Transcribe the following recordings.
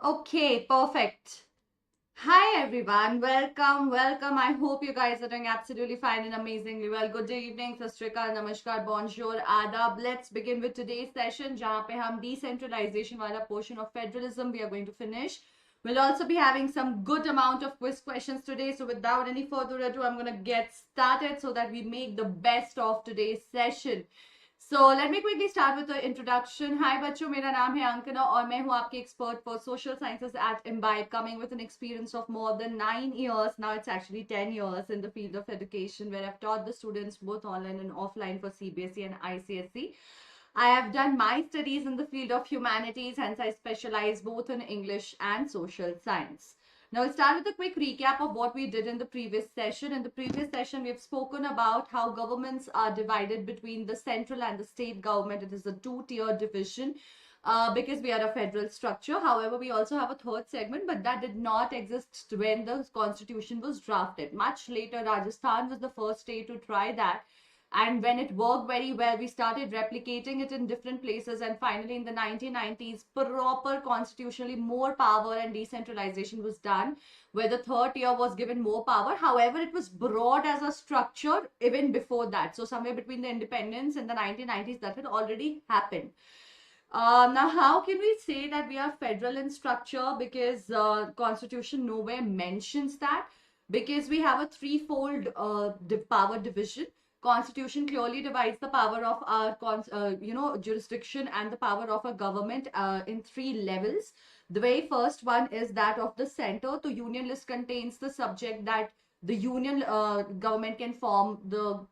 Okay, perfect. Hi everyone, welcome. I hope you guys are doing absolutely fine and amazingly well. Good evening, Sat Sri Akal, Namaskar, Bonjour, Adab. Let's begin with today's session, जहाँ पे हम decentralization वाला portion of federalism we are going to finish. We'll also be having some good amount of quiz questions today. So without any further ado, I'm going to get started so that we make the best of today's session. So let me quickly start with the introduction. Hi बच्चों, मेरा नाम है अंकना और मैं हूँ आपकी expert for social sciences at Imbibe, coming with an experience of more than 9 years. Now it's actually 10 years in the field of education, where I've taught the students both online and offline for CBSE and ICSE. I have done my studies in the field of humanities, hence I specialize both in English and social science. Now, we'll start with a quick recap of what we did in the previous session. In the previous session, we have spoken about how governments are divided between the central and the state government. It is a two-tier division because we are a federal structure. However, we also have a third segment, but that did not exist when the constitution was drafted. Much later, Rajasthan was the first state to try that. And when it worked very well, we started replicating it in different places. And finally, in the 1990s, proper constitutionally more power and decentralization was done, where the third tier was given more power. However, it was broad as a structure even before that. So somewhere between the independence and the 1990s, that had already happened. Now, how can we say that we are federal in structure? Because Constitution nowhere mentions that. Because we have a threefold power division. Constitution clearly divides the power of our jurisdiction and the power of a government in three levels. The very first one is that of the center. The union list contains the subject that the union government can form the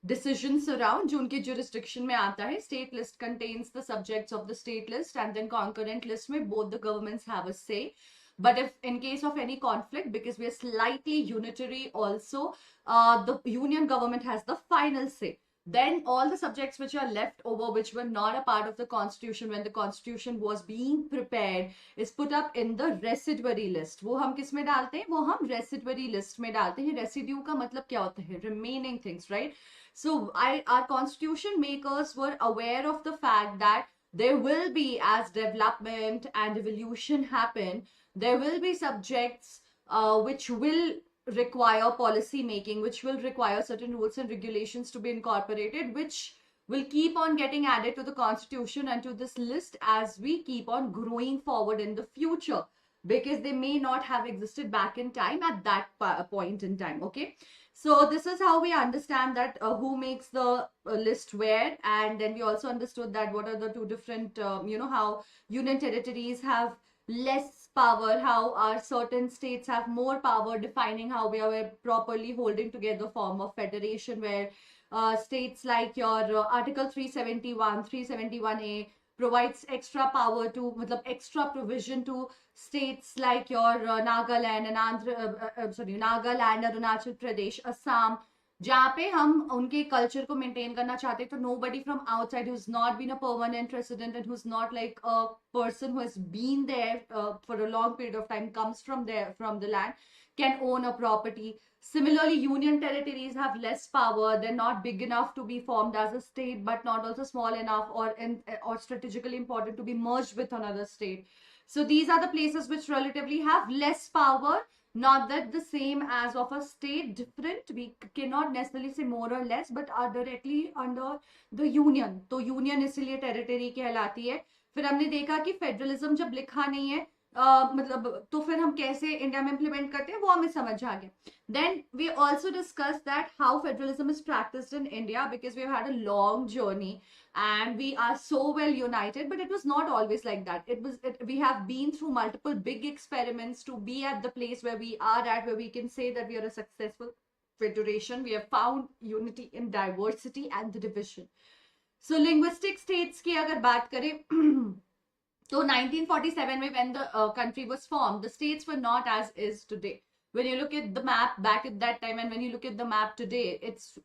decisions around जो उनके jurisdiction में आता है. State list contains the subjects of the state list, and then concurrent list में both the governments have a say. But if in case of any conflict, because we are slightly unitary also, the union government has the final say. Then all the subjects which are left over, which were not a part of the constitution when the constitution was being prepared, is put up in the residuary list. वो हम किस में डालते हैं? वो हम residuary list में डालते हैं. Residue का मतलब क्या होता है? Remaining things, right? So our constitution makers were aware of the fact that there will be, as development and evolution happen, there will be subjects which will require policy making, which will require certain rules and regulations to be incorporated, which will keep on getting added to the constitution and to this list as we keep on growing forward in the future, because they may not have existed back in time at that point in time. Okay, so this is how we understand that who makes the list where, and then we also understood that what are the two different how union territories have less power, how our certain states have more power, defining how we are properly holding together form of federation, where states like your Article 371, 371A provides extra power to, matlab, extra provision to states like your Nagaland and Nagaland, Arunachal Pradesh, Assam, जहाँ पे हम उनके culture को maintain करना चाहते हैं. तो nobody from outside who's not been a permanent resident and who's not like a person who has been there for a long period of time, comes from the land, can own a property. Similarly, union territories have less power. They're not big enough to be formed as a state, but not also small enough or strategically important to be merged with another state. So these are the places which relatively have less power. Not that the same as of a state, different. We cannot necessarily say more or less, but are directly under the union. तो union इसलिए territory कहलाती है. फिर हमने देखा कि federalism जब लिखा नहीं है मतलब तो फिर हम कैसे इंडिया में इम्प्लीमेंट करते हैं वो हमें समझ आ गया. Then we also discussed that how federalism is practiced in India, because we've had a long journey and we are so well united, but it was not always like that. We have been through multiple big experiments to be at the place where we are at, where we can say that we are a successful federation. We have found unity in diversity and the division. So linguistic states की अगर बात करें तो 1947 में when the country was formed, the states were not as is today. When you look at the map back at that time and when you look at the map today, it's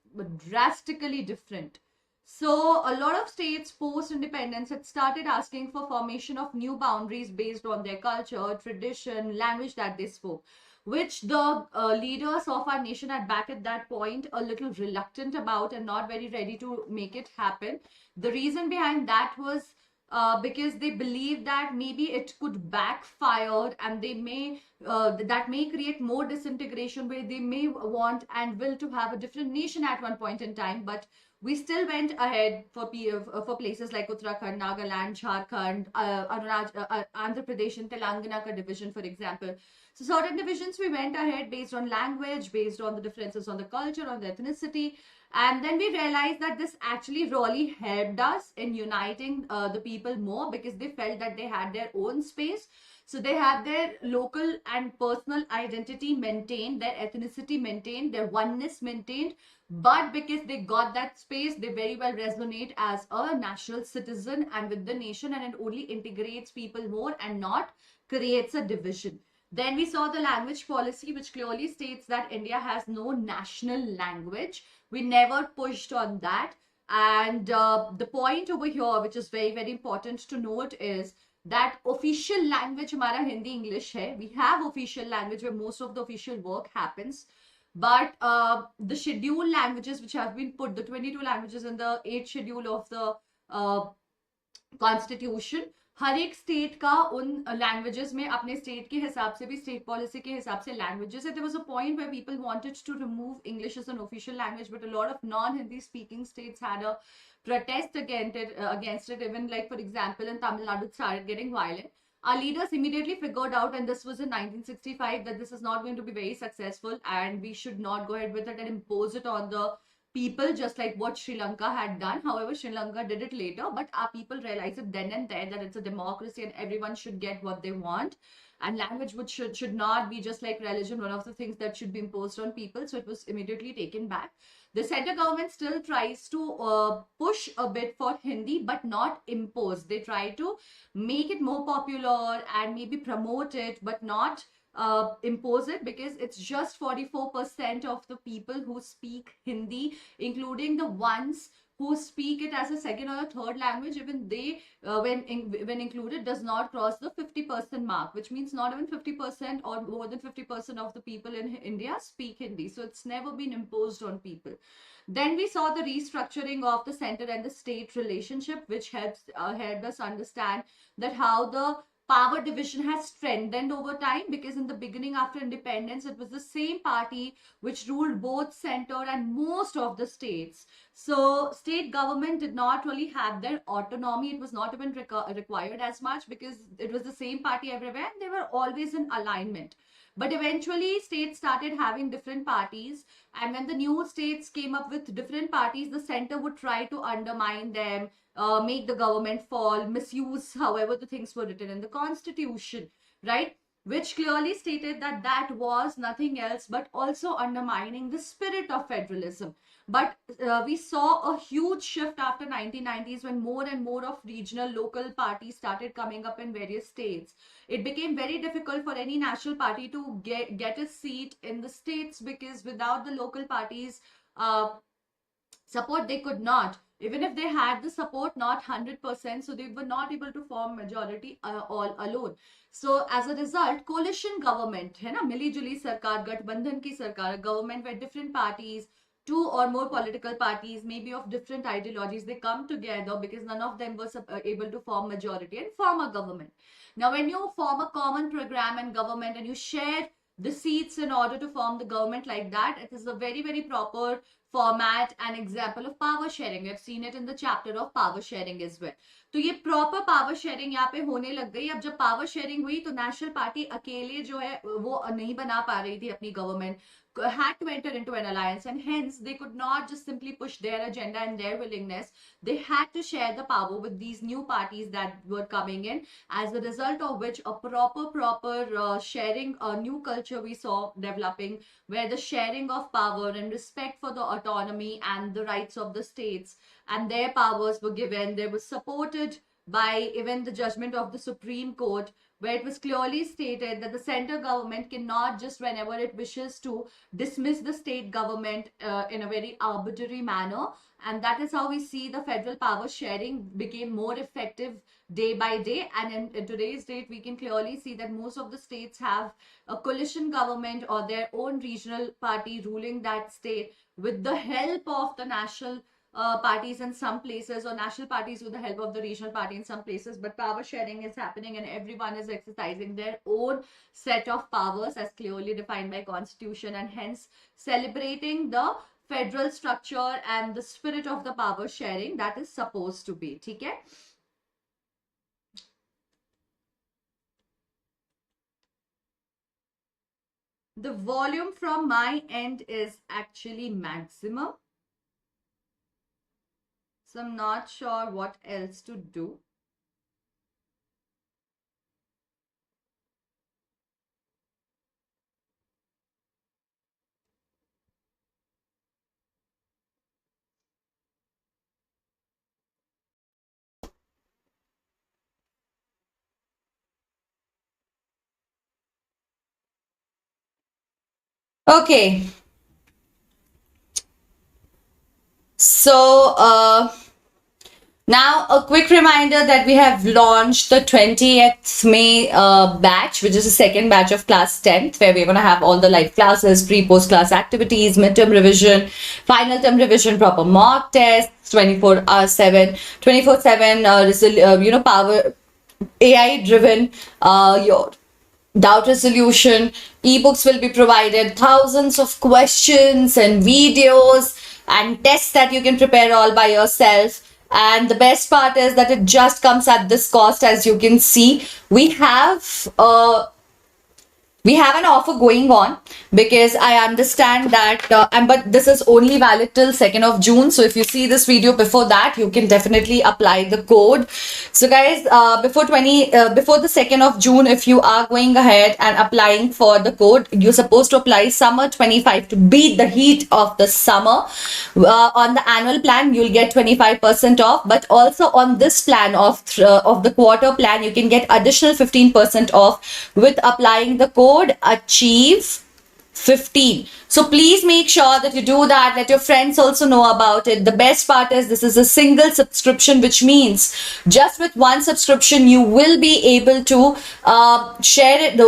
drastically different. So a lot of states post independence had started asking for formation of new boundaries based on their culture, tradition, language that they spoke, which the leaders of our nation had back at that point a little reluctant about and not very ready to make it happen. The reason behind that was because they believe that maybe it could backfire, and they may that may create more disintegration, where they may want and will to have a different nation at one point in time. But we still went ahead for places like Uttarakhand, Nagaland, Jharkhand, Andhra Pradesh, and Telangana ka division, for example. So certain divisions we went ahead based on language, based on the differences on the culture, on the ethnicity, and then we realized that this actually really helped us in uniting the people more, because they felt that they had their own space. So they had their local and personal identity maintained, their ethnicity maintained, their oneness maintained. But because they got that space, they very well resonate as a national citizen and with the nation, and it only integrates people more and not creates a division. Then we saw the language policy, which clearly states that India has no national language. We never pushed on that. And the point over here, which is very, very important to note, is that official language हमारा Hindi English है. We have official language where most of the official work happens. But the scheduled languages which have been put, the 22 languages in the 8th schedule of the constitution, हर एक state का उन languages में अपने state के हिसाब से भी, स्टेट पॉलिसी के हिसाब से लैंग्वेजेस है. There was a point where people wanted to remove English as an official language, but a lot of non Hindi speaking states had a protest against it. Even like, for example, in Tamil Nadu, it started getting violent. Our leaders immediately figured out, and this was in 1965, that this is not going to be very successful, and we should not go ahead with it and impose it on the people, just like what Sri Lanka had done. However, Sri Lanka did it later, but our people realized it then and there that it's a democracy and everyone should get what they want. And language which should not be just like religion, one of the things that should be imposed on people. So it was immediately taken back. The center government still tries to push a bit for Hindi, but not impose. They try to make it more popular and maybe promote it, but not impose it, because it's just 44% of the people who speak Hindi, including the ones who speak it as a second or a third language. Even they, when included, does not cross the 50% mark, which means not even 50% or more than 50% of the people in India speak Hindi. So it's never been imposed on people. Then we saw the restructuring of the center and the state relationship, which helped us understand that how the power division has strengthened over time, because in the beginning, after independence, it was the same party which ruled both center and most of the states. So state government did not really have their autonomy. It was not even required as much, because it was the same party everywhere and they were always in alignment. But eventually states started having different parties, and when the new states came up with different parties, the center would try to undermine them, make the government fall, misuse however the things were written in the constitution, right? Which clearly stated that that was nothing else but also undermining the spirit of federalism. But we saw a huge shift after 1990s, when more and more of regional local parties started coming up in various states. It became very difficult for any national party to get a seat in the states, because without the local parties support, they could not. Even if they had the support, not 100%, so they were not able to form majority all alone. So as a result, coalition government, है ना, मिली जुली सरकार, गठबंधन की सरकार, government where different parties, two or more political parties, maybe of different ideologies, they come together because none of them was able to form majority and form a government. Now, when you form a common program and government, and you share the seats in order to form the government like that, it is a very, very proper format and example of power sharing. We have seen it in the chapter of power sharing as well. तो ये proper power sharing यहाँ पे होने लग गई. अब जब power sharing हुई तो नेशनल पार्टी अकेले जो है वो नहीं बना पा रही थी अपनी government, had to enter into an alliance, and hence they could not just simply push their agenda and their willingness. They had to share the power with these new parties that were coming in, as a result of which a proper sharing, a new culture we saw developing, where the sharing of power and respect for the autonomy and the rights of the states and their powers were given. They were supported by even the judgment of the Supreme Court, where it was clearly stated that the central government cannot just whenever it wishes to dismiss the state government in a very arbitrary manner. And that is how we see the federal power sharing became more effective day by day. And in today's date, we can clearly see that most of the states have a coalition government or their own regional party ruling that state with the help of the national parties in some places, or national parties with the help of the regional party in some places, but power sharing is happening and everyone is exercising their own set of powers as clearly defined by constitution, and hence celebrating the federal structure and the spirit of the power sharing that is supposed to be. Okay? The volume from my end is actually maximum, so I'm not sure what else to do. Okay. So, now, a quick reminder that we have launched the 20th May batch, which is the second batch of class 10th, where we're going to have all the live classes, pre-post class activities, midterm revision, final term revision, proper mock tests, 24/7, 24/7, power AI driven, your doubt resolution. Ebooks will be provided, thousands of questions and videos and tests that you can prepare all by yourself. And the best part is that it just comes at this cost. As you can see, we have an offer going on, because I understand that but this is only valid till 2nd of June. So if you see this video before that, you can definitely apply the code. So guys, before the 2nd of June, if you are going ahead and applying for the code, you're supposed to apply summer 25 to beat the heat of the summer. On the annual plan, you'll get 25% off, but also on this plan of the quarter plan, you can get additional 15% off with applying the code achieve 15. So please make sure that you do that. Let your friends also know about it. The best part is this is a single subscription, which means just with one subscription you will be able to share it.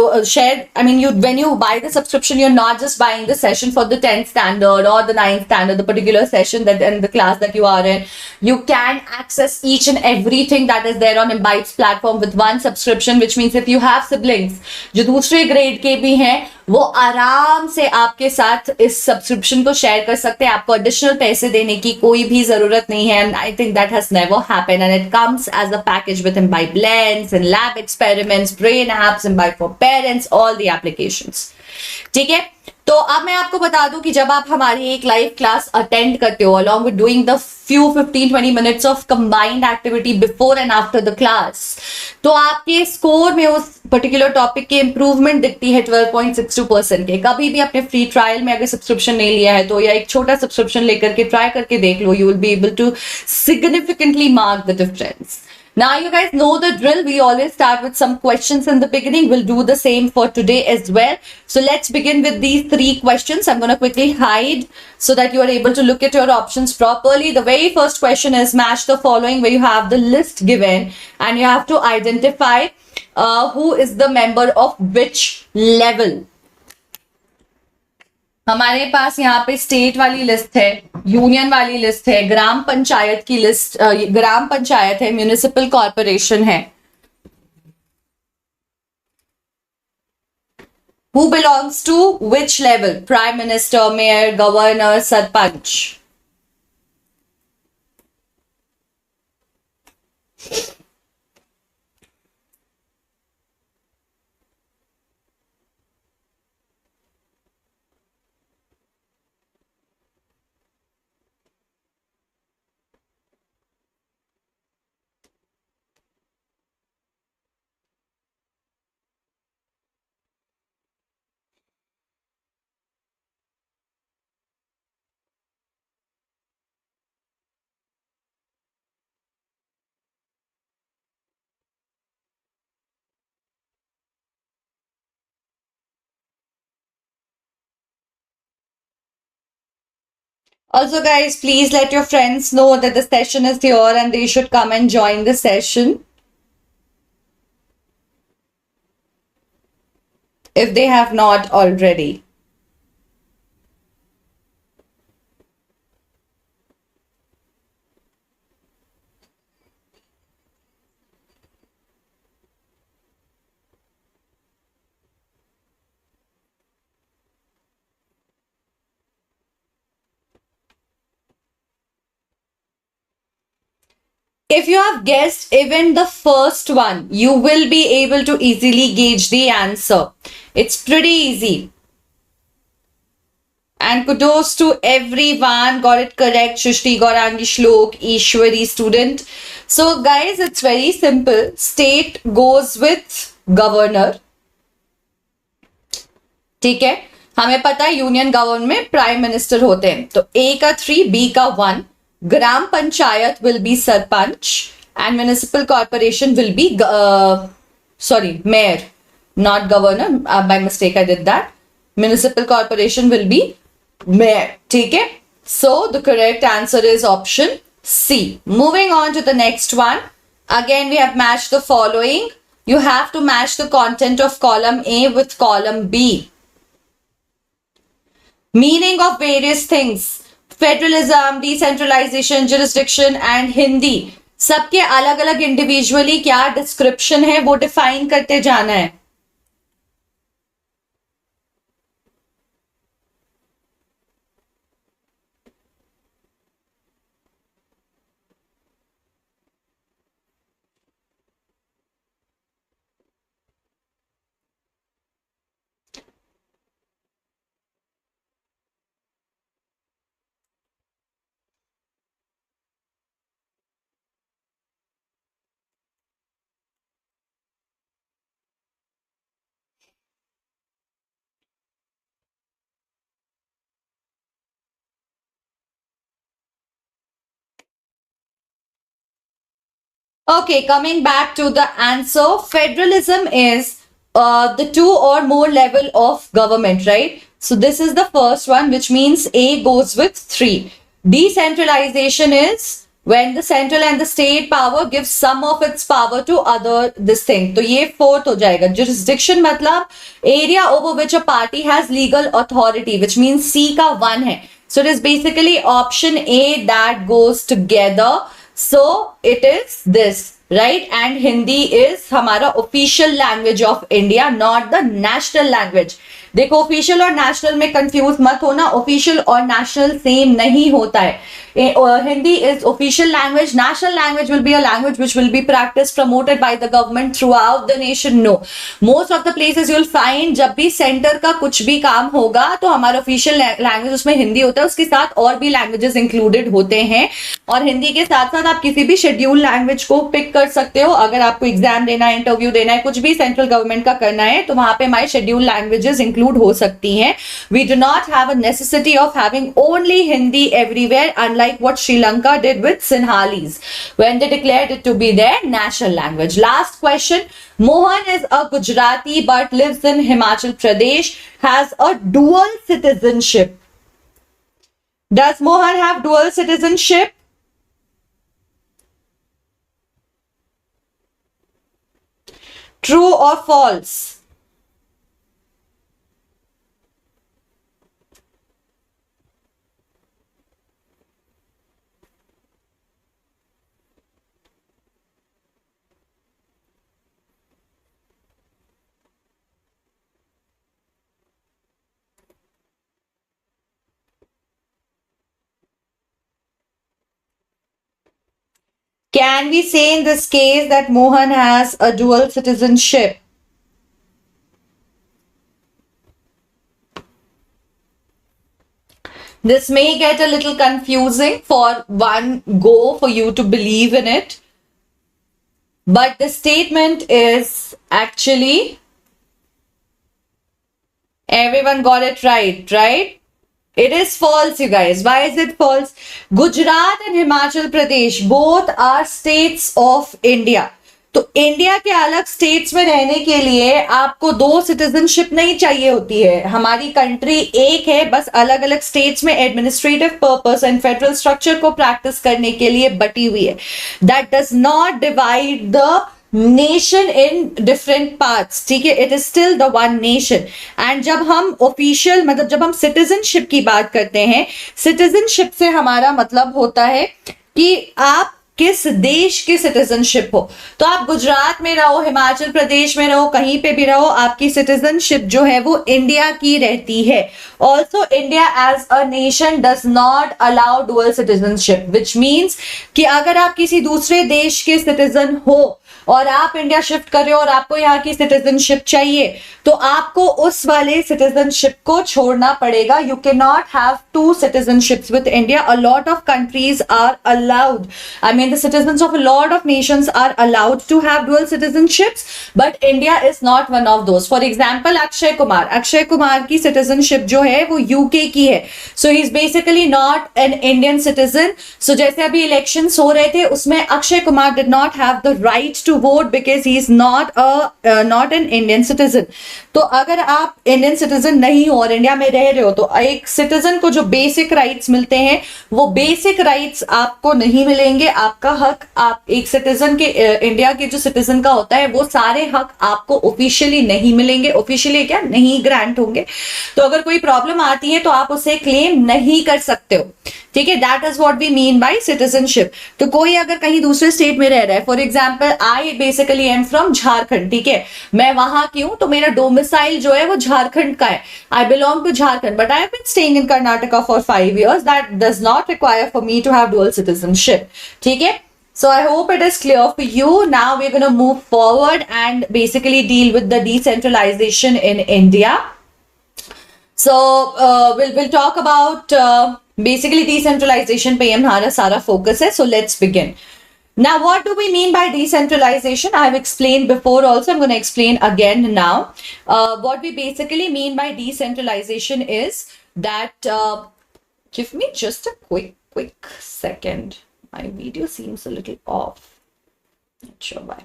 I mean, when you buy the subscription, you're not just buying the session for the 10th standard or the 9th standard, the particular session that in the class that you are in. You can access each and everything that is there on Imbibes platform with one subscription, which means if you have siblings जो दूसरे grade के भी हैं, वो आराम से आपके साथ इस सब्सक्रिप्शन को शेयर कर सकते हैं. आपको एडिशनल पैसे देने की कोई भी जरूरत नहीं है. And I think that has never happened, and it comes as a package with Imbibe Lens and lab experiments, brain apps, Imbibe for parents, all the applications. ठीक है. तो अब मैं आपको बता दूं कि जब आप हमारी एक लाइव क्लास अटेंड करते हो, along with doing the few 15-20 minutes of combined activity before and after the class, तो आपके स्कोर में उस पर्टिकुलर टॉपिक के इंप्रूवमेंट दिखती है 12.62% के. कभी भी अपने फ्री ट्रायल में अगर सब्सक्रिप्शन नहीं लिया है तो, या एक छोटा सब्सक्रिप्शन लेकर के ट्राई करके देख लो, you will be able to significantly mark the difference. Now you guys know the drill. We always start with some questions in the beginning. We'll do the same for today as well. So let's begin with these 3 questions. I'm going to quickly hide so that you are able to look at your options properly. The very first question is match the following, where you have the list given and you have to identify who is the member of which level. हमारे पास यहाँ पे state वाली list है, union वाली list है, ग्राम पंचायत की list, ग्राम पंचायत है, municipal corporation है. Who belongs to which level? Prime Minister, Mayor, Governor, Sarpanch. Also, guys, please let your friends know that the session is here and they should come and join the session if they have not already. If you have guessed even the first one, you will be able to easily gauge the answer. It's pretty easy. And kudos to everyone. Got it correct. Shushti, Gaurangi, Shlok, Ishwari student. So guys, it's very simple. State goes with governor. ठीक है, हमें पता है union government में prime minister होते हैं. तो A का 3, बी का 1. Gram panchayat will be sarpanch and municipal corporation will be mayor, not governor. By mistake I did that. Municipal corporation will be mayor. ठीक है. So the correct answer is option C. Moving on to the next one. Again we have matched the following. You have to match the content of column A with column B. Meaning of various things. Federalism, decentralization, jurisdiction and Hindi. सबके अलग अलग individually क्या description है वो define करते जाना है. Okay, coming back to the answer, federalism is the 2 or more level of government, right? So this is the first one, which means A goes with 3. Decentralization is when the central and the state power gives some of its power to other this thing. तो ये 4th हो जाएगा. Jurisdiction मतलब area over which a party has legal authority, which means C का 1 है. So it is basically option A that goes together. So it is this, right? And Hindi is हमारा official language of India, not the national language. देखो official और national में confuse मत होना. Official और national same नहीं होता है. Hindi is official language. National language will be a language which will be practised promoted by the government throughout the nation. No, most of the places you will find जब भी centre का कुछ भी काम होगा तो हमारा ऑफिशियल लैंग्वेज उसमें हिंदी होता है. उसके साथ और भी लैंग्वेजेस इंक्लूडेड होते हैं. और हिंदी के साथ साथ आप किसी भी शेड्यूल लैंग्वेज को पिक कर सकते हो. अगर आपको एग्जाम देना है, इंटरव्यू देना है, कुछ भी सेंट्रल गवर्नमेंट का करना है तो वहां पे हमारे शेड्यूल लैंग्वेजेस इंक्लूड हो सकती हैं. We do not have a necessity of having only Hindi everywhere, unlike what Sri Lanka did with Sinhalese when they declared it to be their national language. Last question. Mohan is a Gujarati but lives in Himachal Pradesh, has a dual citizenship. Does Mohan have dual citizenship? True or false? Can we say in this case that Mohan has a dual citizenship? This may get a little confusing for one go for you to believe in it. But the statement is actually, everyone got it right, right? It is false, you guys. Why is it false? Gujarat and Himachal Pradesh both are states of India. तो India के अलग states में रहने के लिए आपको 2 citizenship नहीं चाहिए होती है. हमारी कंट्री एक है, बस अलग अलग स्टेट्स में administrative purpose and federal structure को प्रैक्टिस करने के लिए बटी हुई है. That does not divide the nation in different parts. ठीक है, it is still the one nation. And जब हम ऑफिशियल मतलब जब हम सिटीजनशिप की बात करते हैं, सिटीजनशिप से हमारा मतलब होता है कि आप किस देश की सिटीजनशिप हो। तो आप गुजरात में रहो, हिमाचल प्रदेश में रहो, कहीं पे भी रहो, आपकी सिटीजनशिप जो है वो इंडिया की रहती है। Also India as a nation does not allow dual citizenship, which means कि अगर आप किसी दूसरे देश के सिटीजन हो और आप इंडिया शिफ्ट कर रहे हो और आपको यहाँ की सिटीजनशिप चाहिए, तो आपको उस वाले सिटीजनशिप को छोड़ना पड़ेगा। You can not have two citizenships with India. A lot of countries are allowed, I mean the citizens of a lot of nations are allowed to have dual citizenships, but India is not one of those. For example Akshay Kumar की citizenship जो है वो UK की है, so he is basically not an Indian citizen. सो जैसे अभी elections हो रहे थे उसमें Akshay Kumar did not have the right to vote because he is not an Indian citizen. तो अगर आप इंडियन सिटीजन नहीं हो और इंडिया में रह रहे हो तो एक सिटीजन को जो बेसिक राइट्स मिलते हैं वो बेसिक राइट्स आपको नहीं मिलेंगे। आपका हक, आप एक सिटीजन के इंडिया के जो सिटीजन का होता है वो सारे हक आपको ऑफिशियली नहीं मिलेंगे, ऑफिशियली क्या नहीं ग्रांट होंगे। तो अगर कोई प्रॉब्लम आती है तो आप उसे क्लेम नहीं कर सकते हो, ठीक है। That is what we mean by citizenship. तो कोई अगर कहीं दूसरे स्टेट में रह रहा है, for example I basically am from Jharkhand, ठीक है, मैं वहां की हूं, तो मेरा डोमिसाइल जो है वो झारखंड का है, I belong to Jharkhand, but I have been staying in Karnataka for 5 years, that does not require for me to have dual citizenship, ठीक है। So I hope it is clear for you. Now we're going to move forward and basically deal with the decentralization in India. So we'll talk about basically decentralization पे हमारा सारा focus है. So let's begin. Now what do we mean by decentralization? I have explained before also. I'm going to explain again now. What we basically mean by decentralization is that give me just a quick second. My video seems a little off. Not sure why.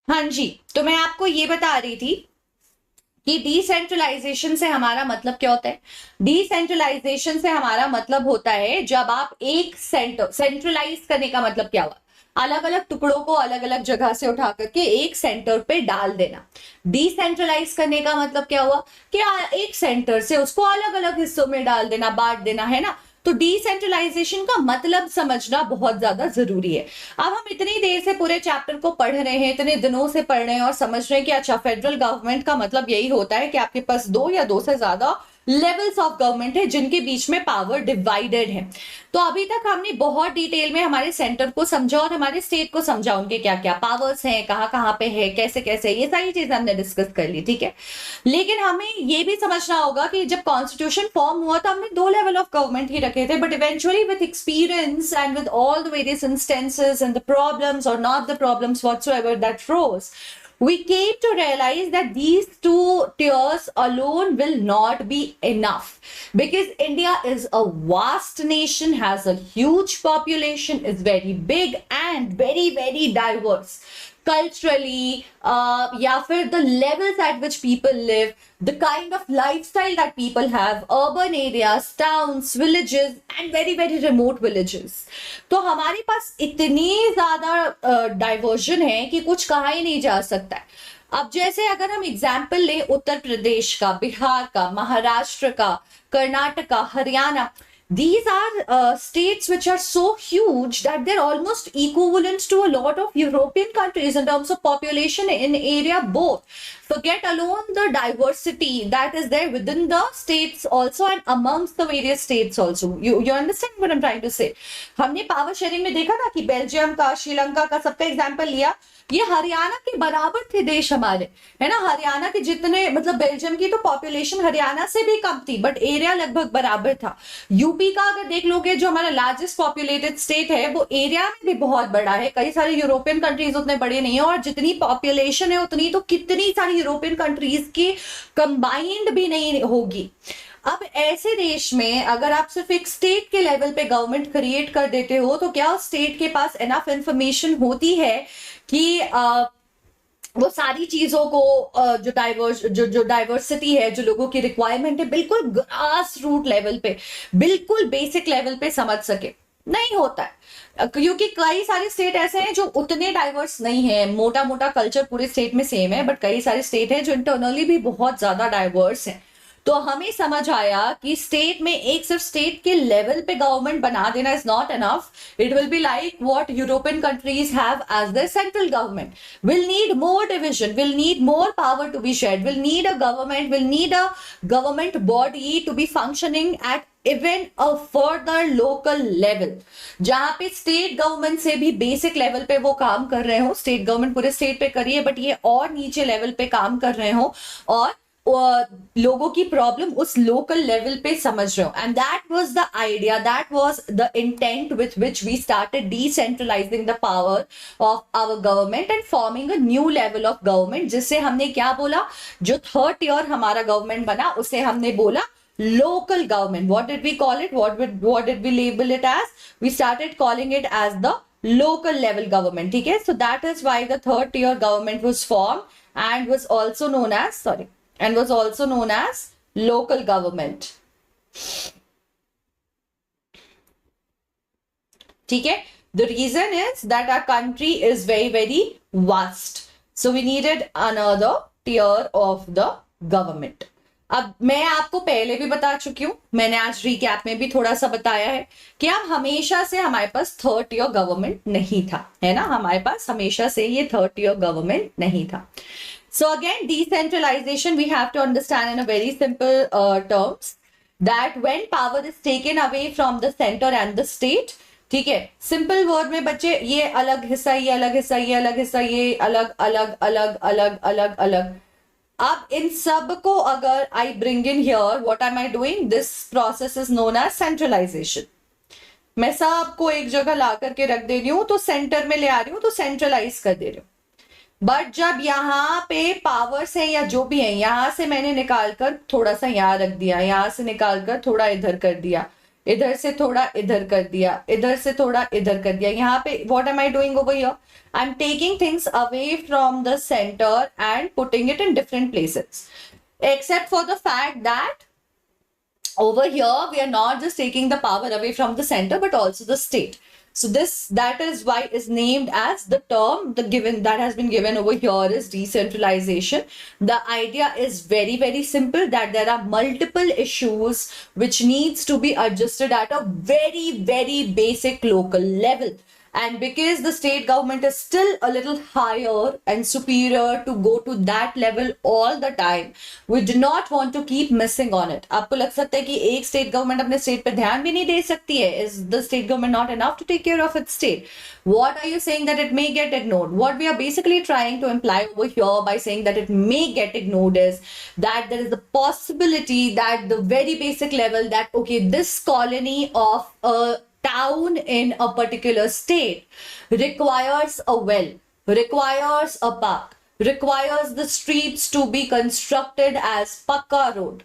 हाँ जी, तो मैं आपको ये बता रही थी कि decentralisation से हमारा मतलब क्या होता है। डिसेंट्रलाइजेशन से हमारा मतलब होता है जब आप एक सेंट्रलाइज करने का मतलब क्या हुआ, अलग अलग टुकड़ों को अलग अलग जगह से उठा करके एक सेंटर पे डाल देना। डिसेंट्रलाइज करने का मतलब क्या हुआ कि एक सेंटर से उसको अलग अलग हिस्सों में डाल देना, बांट देना, है ना। तो डिसेंट्रलाइजेशन का मतलब समझना बहुत ज्यादा जरूरी है। अब हम इतनी देर से पूरे चैप्टर को पढ़ रहे हैं, इतने दिनों से पढ़ रहे हैं और समझ रहे हैं कि अच्छा फेडरल गवर्नमेंट का मतलब यही होता है कि आपके पास दो या दो से ज्यादा लेवल्स ऑफ गवर्नमेंट है जिनके बीच में पावर डिवाइडेड है। तो अभी तक हमने बहुत डिटेल में हमारे सेंटर को समझा और हमारे स्टेट को समझा, उनके क्या क्या पावर्स हैं, कहाँ कहाँ पे है, कैसे कैसे, ये सारी चीजें हमने डिस्कस कर ली, ठीक है। लेकिन हमें ये भी समझना होगा कि जब कॉन्स्टिट्यूशन फॉर्म हुआ तो हमने दो लेवल ऑफ गवर्नमेंट ही रखे थे, but eventually with experience and with all the various instances and the problems or not the problems whatsoever that rose, we came to realize that these two tiers alone will not be enough, because India is a vast nation, has a huge population, is very big and very very diverse culturally, या फिर the levels at which people live, the kind of lifestyle that people have, urban areas, towns, villages and very very remote villages. तो हमारे पास इतनी ज्यादा diversion है कि कुछ कहा ही नहीं जा सकता है। अब जैसे अगर हम एग्जाम्पल लें उत्तर प्रदेश का, बिहार का, महाराष्ट्र का, Karnataka, Haryana, these are states which are so huge that they're almost equivalent to a lot of European countries in terms of population in area both. Forget alone the diversity that is there within the states also and amongst the various states also. You understand what I'm trying to say? हमने power sharing में देखा ना कि Belgium का, श्रीलंका का, सबका example लिया, ये हरियाणा के बराबर थे देश हमारे, है ना। हरियाणा के जितने, मतलब बेल्जियम की तो पॉपुलेशन हरियाणा से भी कम थी बट एरिया लगभग बराबर था। यूपी का अगर देख लोगे, जो हमारा लार्जेस्ट पॉपुलेटेड स्टेट है, वो एरिया में भी बहुत बड़ा है। कई सारे यूरोपियन कंट्रीज उतने बड़े नहीं है, और जितनी पॉपुलेशन है उतनी तो कितनी सारी यूरोपियन कंट्रीज की कंबाइंड भी नहीं होगी। अब ऐसे देश में अगर आप सिर्फ एक स्टेट के लेवल पे गवर्नमेंट क्रिएट कर देते हो तो क्या उस स्टेट के पास एनफ इंफॉर्मेशन होती है कि वो सारी चीजों को जो डाइवर्सिटी है, जो लोगों की रिक्वायरमेंट है, बिल्कुल ग्रास रूट लेवल पे, बिल्कुल बेसिक लेवल पे समझ सके, नहीं होता है। क्योंकि कई सारे स्टेट ऐसे हैं जो उतने डाइवर्स नहीं है, मोटा मोटा कल्चर पूरे स्टेट में सेम है, बट कई सारे स्टेट हैं जो इंटरनली भी बहुत ज्यादा डाइवर्स हैं। तो हमें समझ आया कि स्टेट में एक सिर्फ स्टेट के लेवल पे गवर्नमेंट बना देना is not enough. It will be like what European countries have as their central government. Will need more division, will need more power to be shared, will need a government, will need a government body to be functioning at even a further local level, जहां पे state government से भी basic level पे वो काम कर रहे हो, स्टेट गवर्नमेंट पूरे स्टेट पे करिए, बट ये और नीचे लेवल पे काम कर रहे हो और लोगों की प्रॉब्लम उस लोकल लेवल पे समझ रहे हो. And that was the idea, that was the intent with which we started decentralising the power of our government and forming a new level of government, जिससे हमने क्या बोला, जो थर्ड ईयर हमारा गवर्नमेंट बना उसे हमने बोला local government. What did we call it? What did we label it as? We started calling it as the local level government. ठीक है? So that is why the third tier government was formed and was also known as local government. ठीक है? The reason is that our country is very very vast. So we needed another tier of the government. अब मैं आपको पहले भी बता चुकी हूं, मैंने आज रिकैप में भी थोड़ा सा बताया है कि अब हमेशा से हमारे पास थर्ड टियर गवर्नमेंट नहीं था, है ना, हमारे पास हमेशा से ये थर्ड टियर गवर्नमेंट नहीं था. So again decentralisation we have to understand in a very simple terms that when power is taken away from the centre and the state. ठीक है, सिंपल वर्ड में बच्चे, ये अलग हिस्सा, ये अलग हिस्सा, ये अलग हिस्सा, ये अलग अलग अलग अलग अलग अलग. अब इन सब को अगर I bring in here, what am I doing, this process is known as centralisation. मैं सबको एक जगह ला करके रख दे रही हूं, तो सेंटर में ले आ रही हूं, तो सेंट्रलाइज कर दे रही हूं. बट जब यहाँ पे पावर्स है या जो भी है, यहां से मैंने निकाल कर थोड़ा सा यहां रख दिया, यहां से निकाल कर थोड़ा इधर कर दिया, इधर से थोड़ा इधर कर दिया, इधर से थोड़ा इधर कर दिया, यहाँ पे what am I doing over here, I am taking things away from the centre and putting it in different places, except for the fact that over here we are not just taking the power away from the center but also the state. So that is why is named as the term, the given that has been given over here is decentralization. The idea is very very simple, that there are multiple issues which needs to be adjusted at a very very basic local level. And because the state government is still a little higher and superior to go to that level all the time, we do not want to keep missing on it. आपको लग सकता है कि एक state government अपने state पे ध्यान भी नहीं दे सकती है. Is the state government not enough to take care of its state? What are you saying that it may get ignored? What we are basically trying to imply over here by saying that it may get ignored is that there is the possibility that the very basic level, that okay, this colony of a town in a particular state requires a well, requires a park, requires the streets to be constructed as pakka road.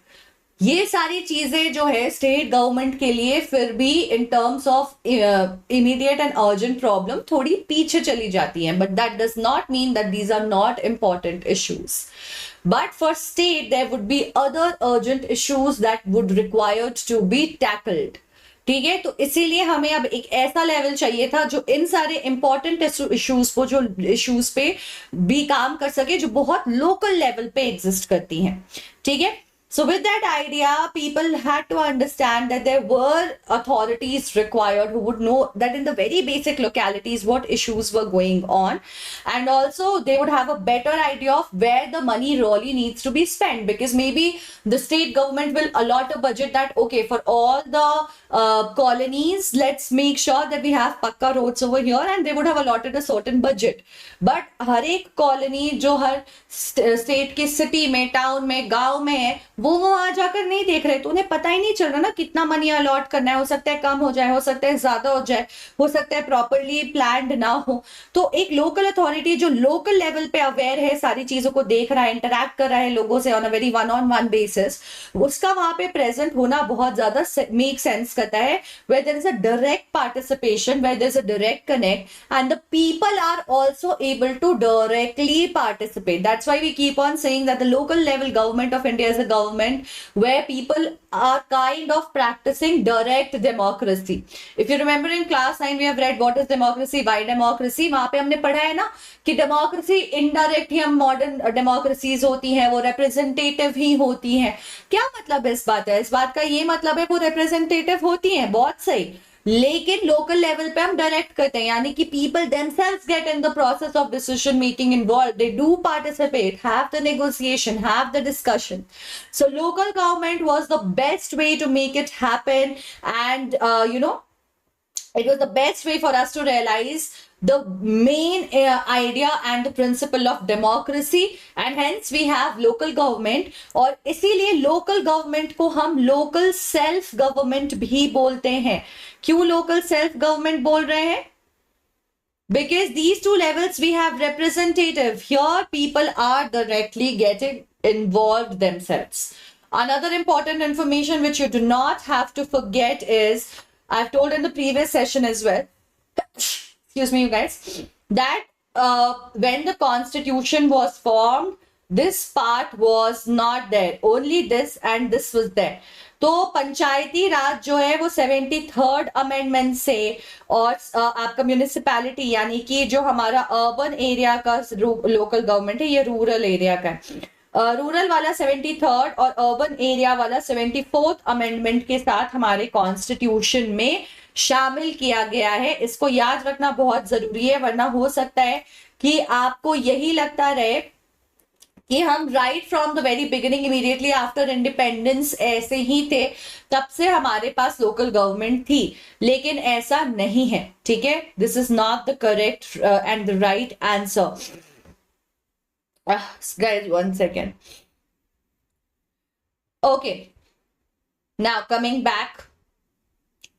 ये सारी चीजें जो है state government के लिए फिर भी in terms of immediate and urgent problem थोड़ी पीछे चली जाती हैं, but that does not mean that these are not important issues. But for state there would be other urgent issues that would required to be tackled. ठीक है, तो इसीलिए हमें अब एक ऐसा लेवल चाहिए था जो इन सारे इंपॉर्टेंट इश्यूज को, जो इश्यूज पे भी काम कर सके, जो बहुत लोकल लेवल पे एग्जिस्ट करती हैं. ठीक है, so with that idea people had to understand that there were authorities required who would know that in the very basic localities what issues were going on, and also they would have a better idea of where the money really needs to be spent, because maybe the state government will allot a budget that okay, for all the colonies let's make sure that we have pakka roads over here, and they would have allotted a certain budget. But हर एक colony जो हर state की city में, town में, गांव में है, वो वहां जाकर नहीं देख रहे, तो उन्हें पता ही नहीं चल रहा ना कितना मनी अलॉट करना है, हो सकता है कम हो जाए, हो सकता है ज्यादा हो जाए, हो सकता है प्रॉपरली प्लान्ड ना हो। तो एक लोकल अथॉरिटी जो लोकल लेवल पे अवेयर है, सारी चीजों को देख रहा है, इंटरैक्ट कर रहा है लोगों से on a very one on one basis, उसका वहां पे प्रेजेंट होना बहुत ज्यादा मेक सेंस करता है, where there is a direct participation, where there is a direct connect, and the people are also able to directly participate. That's why we keep on saying that the local level government of India is a government where people are kind of practicing direct democracy. If you remember in class 9 we have read what is democracy, why democracy, वहां पे हमने पढ़ा है ना कि democracy indirect ही हम modern democracies होती हैं, वो रिप्रेजेंटेटिव ही होती हैं। क्या मतलब इस बात है? इस बात का ये मतलब है वो रिप्रेजेंटेटिव होती हैं, बहुत सही, लेकिन लोकल लेवल पे हम डायरेक्ट करते हैं, यानी कि people themselves get in the process of decision making involve, they do participate, have the negotiation, have the discussion. So local government was the best way to make it happen, and it was the best way for us to realize the main idea and the principle of democracy, and hence we have local government, और इसीलिए local government को हम local self government भी बोलते हैं। क्यों local self government बोल रहे हैं? Because these two levels we have representative, here people are directly getting involved themselves. Another important information which you do not have to forget is, I've told in the previous session as well, excuse me you guys, that when the constitution was formed, this part was not there, only this and this was there. तो पंचायती राज जो है वो 73rd amendment से, और आपका municipality यानी कि जो हमारा अर्बन एरिया का लोकल गवर्नमेंट है, ये रूरल एरिया का है, रूरल वाला 73rd और अर्बन एरिया वाला 74th अमेंडमेंट के साथ हमारे कॉन्स्टिट्यूशन में शामिल किया गया है। इसको याद रखना बहुत जरूरी है, वरना हो सकता है कि आपको यही लगता रहे कि हम right from the very beginning, immediately after independence ऐसे ही थे, तब से हमारे पास लोकल गवर्नमेंट थी, लेकिन ऐसा नहीं है। ठीक है, this is not the correct and the right answer. Guys, 1 second. Okay, now coming back,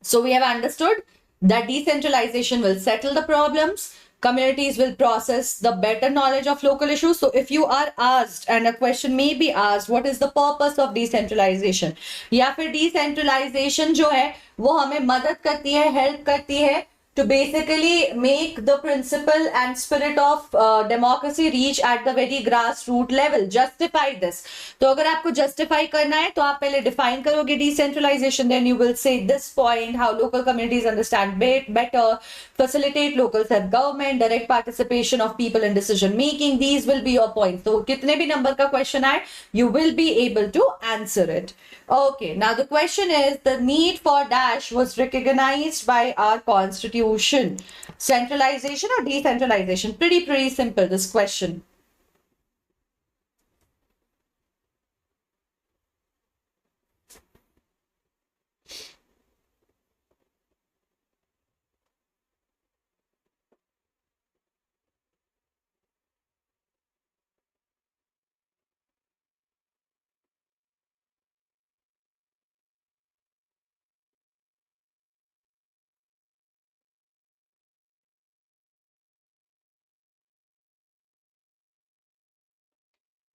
so we have understood that decentralization will settle the problems, communities will process the better knowledge of local issues. So if you are asked, and a question may be asked, what is the purpose of decentralization, या फिर decentralization जो है वो हमें मदद करती है, help करती है to basically make the principle and spirit of democracy reach at the very grassroots level. Justify this. तो अगर आपको justify करना है तो आप पहले define करोगे decentralization, then you will say this point, how local communities understand better, facilitate local self-government, direct participation of people in decision making. These will be your points. तो कितने भी number का question आए, you will be able to answer it. Okay, now the question is, the need for dash was recognized by our constitution. Centralization or decentralization? Pretty simple, this question.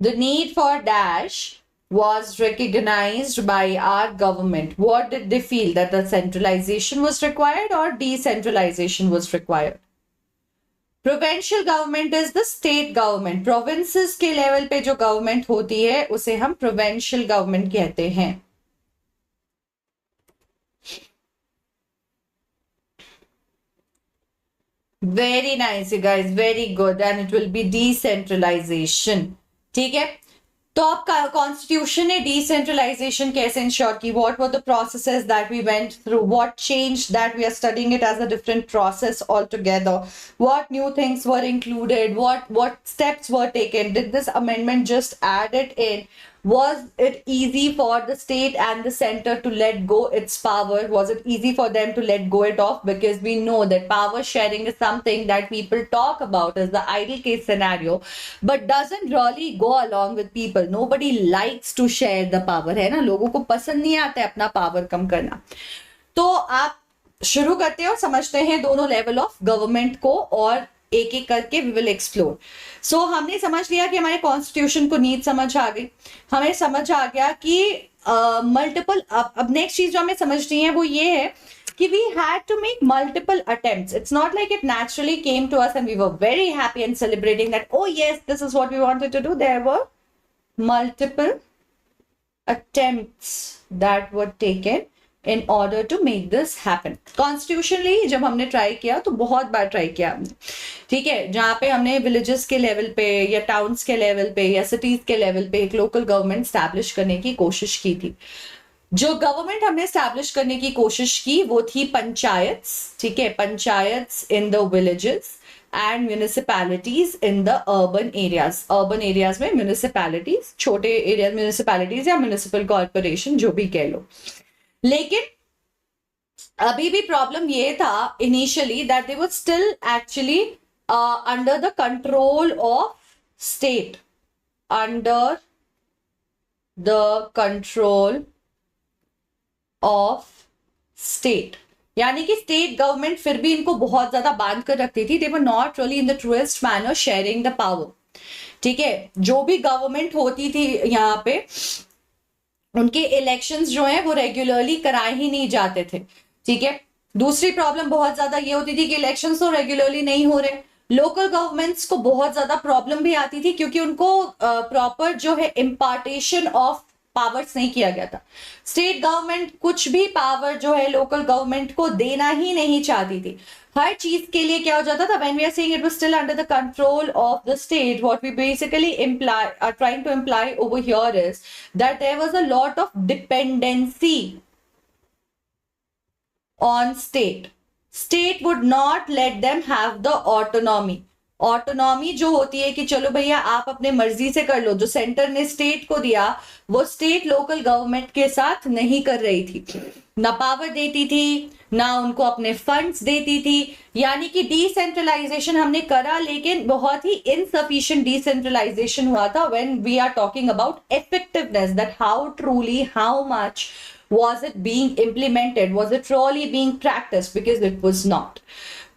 The need for dash was recognized by our government. What did they feel? That the centralization was required or decentralization was required? Provincial government is the state government. Provinces के level पे जो government होती है उसे हम provincial government कहते हैं. Very nice, you guys. Very good. And it will be decentralization. ठीक है, तो आपका कॉन्स्टिट्यूशन ने डिसेंट्रलाइजेशन कैसे इंश्योर की? What were the processes that we went through, what change that we are studying it as a different process all together, what new things were included, what steps were taken, did this amendment just add it in, Was it easy for the state and the center to let go its power? Was it easy for them to let go it off? Because we know that power sharing is something that people talk about as the ideal case scenario, but doesn't really go along with people. Nobody likes to share the power, है ना, लोगों को पसंद नहीं आता है अपना power कम करना. तो आप शुरू करते हैं और समझते हैं दोनों लेवल ऑफ गवर्नमेंट को, और एक एक करके वी विल एक्सप्लोर. सो हमने समझ लिया कि हमारे कॉन्स्टिट्यूशन को नीड समझ आ गई, हमें समझ आ गया कि मल्टीपल. अब नेक्स्ट चीज जो हमें समझनी है वो ये है कि we had to make multiple attempts. It's not like it naturally came to us and we were very happy and celebrating that, oh yes, this is what we wanted to do. There were multiple attempts that were taken in order to make this happen. Constitutionally जब हमने try किया तो बहुत बार try किया हमने, ठीक है, जहाँ पे हमने विलेजेस के लेवल पे या टाउन्स के लेवल पे या सिटीज के लेवल पे एक लोकल गवर्नमेंट स्टैब्लिश करने की कोशिश की थी. जो गवर्नमेंट हमने स्टैब्लिश करने की कोशिश की वो थी पंचायत्स, ठीक है, panchayats in the villages and municipalities in the urban areas. Urban areas में म्यूनिसिपैलिटीज, छोटे एरिया म्यूनिसिपैलिटीज या म्यूनिसिपल कॉर्पोरेशन जो भी कह लो. लेकिन अभी भी प्रॉब्लम ये था initially that they were still actually under the control of state, under the control of state. यानी कि स्टेट गवर्नमेंट फिर भी इनको बहुत ज्यादा बांध कर रखती थी. They were not really in the truest manner sharing the power, ठीक है. जो भी गवर्नमेंट होती थी यहाँ पे उनके इलेक्शंस जो हैं वो रेगुलरली कराए ही नहीं जाते थे, ठीक है. दूसरी प्रॉब्लम बहुत ज्यादा ये होती थी कि इलेक्शंस तो रेगुलरली नहीं हो रहे. लोकल गवर्नमेंट्स को बहुत ज्यादा प्रॉब्लम भी आती थी क्योंकि उनको प्रॉपर जो है इम्पार्टेशन ऑफ पावर्स नहीं किया गया था. स्टेट गवर्नमेंट कुछ भी पावर जो है लोकल गवर्नमेंट को देना ही नहीं चाहती थी. हर चीज के लिए क्या हो जाता था, when we are saying it was still under the control of the state, what we basically are trying to imply over here is that there was a lot of dependency on state. State would not let them have the autonomy. Autonomy जो होती है कि चलो भैया आप अपने मर्जी से कर लो, जो सेंटर ने स्टेट को दिया वो स्टेट लोकल गवर्नमेंट के साथ नहीं कर रही थी, ना पावर देती थी ना उनको अपने फंड्स देती थी. यानी कि डिसेंट्रलाइजेशन हमने करा लेकिन बहुत ही इनसफिशिएंट डिसेंट्रलाइजेशन हुआ था. When we are talking about effectiveness, that how truly, how much was it being implemented, was it really being practiced, because it was not.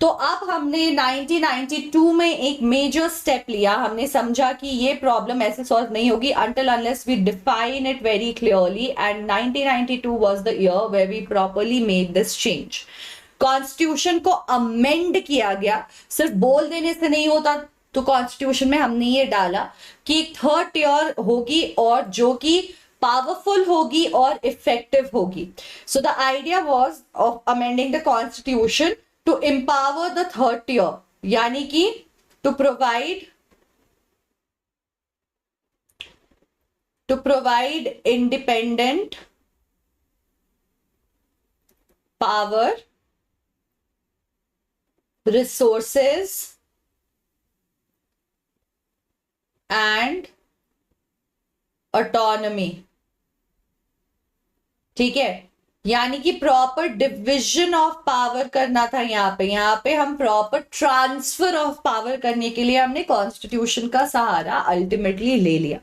तो अब हमने 1992 में एक मेजर स्टेप लिया. हमने समझा कि ये प्रॉब्लम ऐसे सॉल्व नहीं होगी until unless we define it very clearly, and 1992 was the year where we properly made this change. Constitution को अमेंड किया गया. सिर्फ बोल देने से नहीं होता, तो कॉन्स्टिट्यूशन में हमने ये डाला कि एक थर्ड टियर होगी और जो कि पावरफुल होगी और इफेक्टिव होगी. So the idea was of amending the constitution to empower the third tier, यानी कि to provide independent power, resources and autonomy, ठीक है. यानी कि प्रॉपर डिविजन ऑफ पावर करना था. यहाँ पे हम प्रॉपर ट्रांसफर ऑफ पावर करने के लिए हमने कॉन्स्टिट्यूशन का सहारा अल्टीमेटली ले लिया.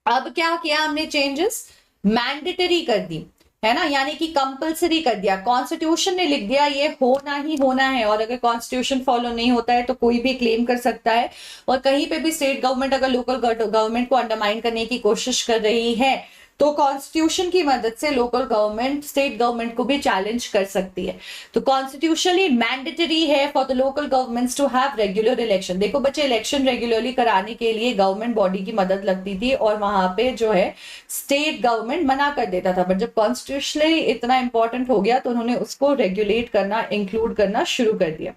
अब क्या किया हमने, चेंजेस मैंडेटरी कर दी, है ना, यानी कि कंपलसरी कर दिया. कॉन्स्टिट्यूशन ने लिख दिया ये होना ही होना है, और अगर कॉन्स्टिट्यूशन फॉलो नहीं होता है तो कोई भी क्लेम कर सकता है. और कहीं पे भी स्टेट गवर्नमेंट अगर लोकल गवर्नमेंट को अंडरमाइन करने की कोशिश कर रही है तो कॉन्स्टिट्यूशन की मदद से लोकल गवर्नमेंट स्टेट गवर्नमेंट को भी चैलेंज कर सकती है. तो कॉन्स्टिट्यूशनली मैंडेटरी है for the local governments to have regular election. देखो बच्चे, इलेक्शन रेगुलरली कराने के लिए गवर्नमेंट बॉडी की मदद लगती थी और वहां पे जो है स्टेट गवर्नमेंट मना कर देता था. बट जब कॉन्स्टिट्यूशनली इतना इंपॉर्टेंट हो गया तो उन्होंने उसको रेगुलेट करना, इंक्लूड करना शुरू कर दिया.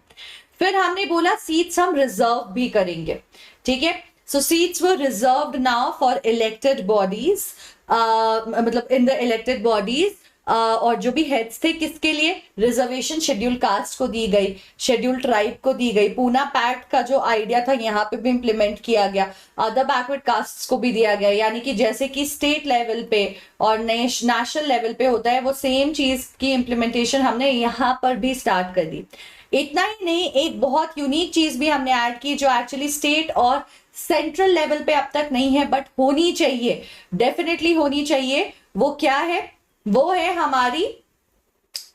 फिर हमने बोला सीट्स हम रिजर्व भी करेंगे, ठीक है. So seats were reserved now for elected bodies, मतलब in the elected bodies और जो भी हेड्स थे किसके लिए, रिजर्वेशन शेड्यूल कास्ट को दी गई, शेड्यूल ट्राइब को दी गई, पूना पैक्ट का जो आइडिया था यहाँ पे भी इंप्लीमेंट किया गया, अदर बैकवर्ड कास्ट को भी दिया गया, यानी कि जैसे कि स्टेट लेवल पे और नेशनल लेवल पे होता है वो सेम चीज की इंप्लीमेंटेशन हमने यहाँ पर भी स्टार्ट कर दी। इतना ही नहीं, एक बहुत यूनिक चीज भी हमने ऐड की जो एक्चुअली स्टेट और सेंट्रल लेवल पे अब तक नहीं है बट होनी चाहिए, डेफिनेटली होनी चाहिए। वो क्या है, वो है हमारी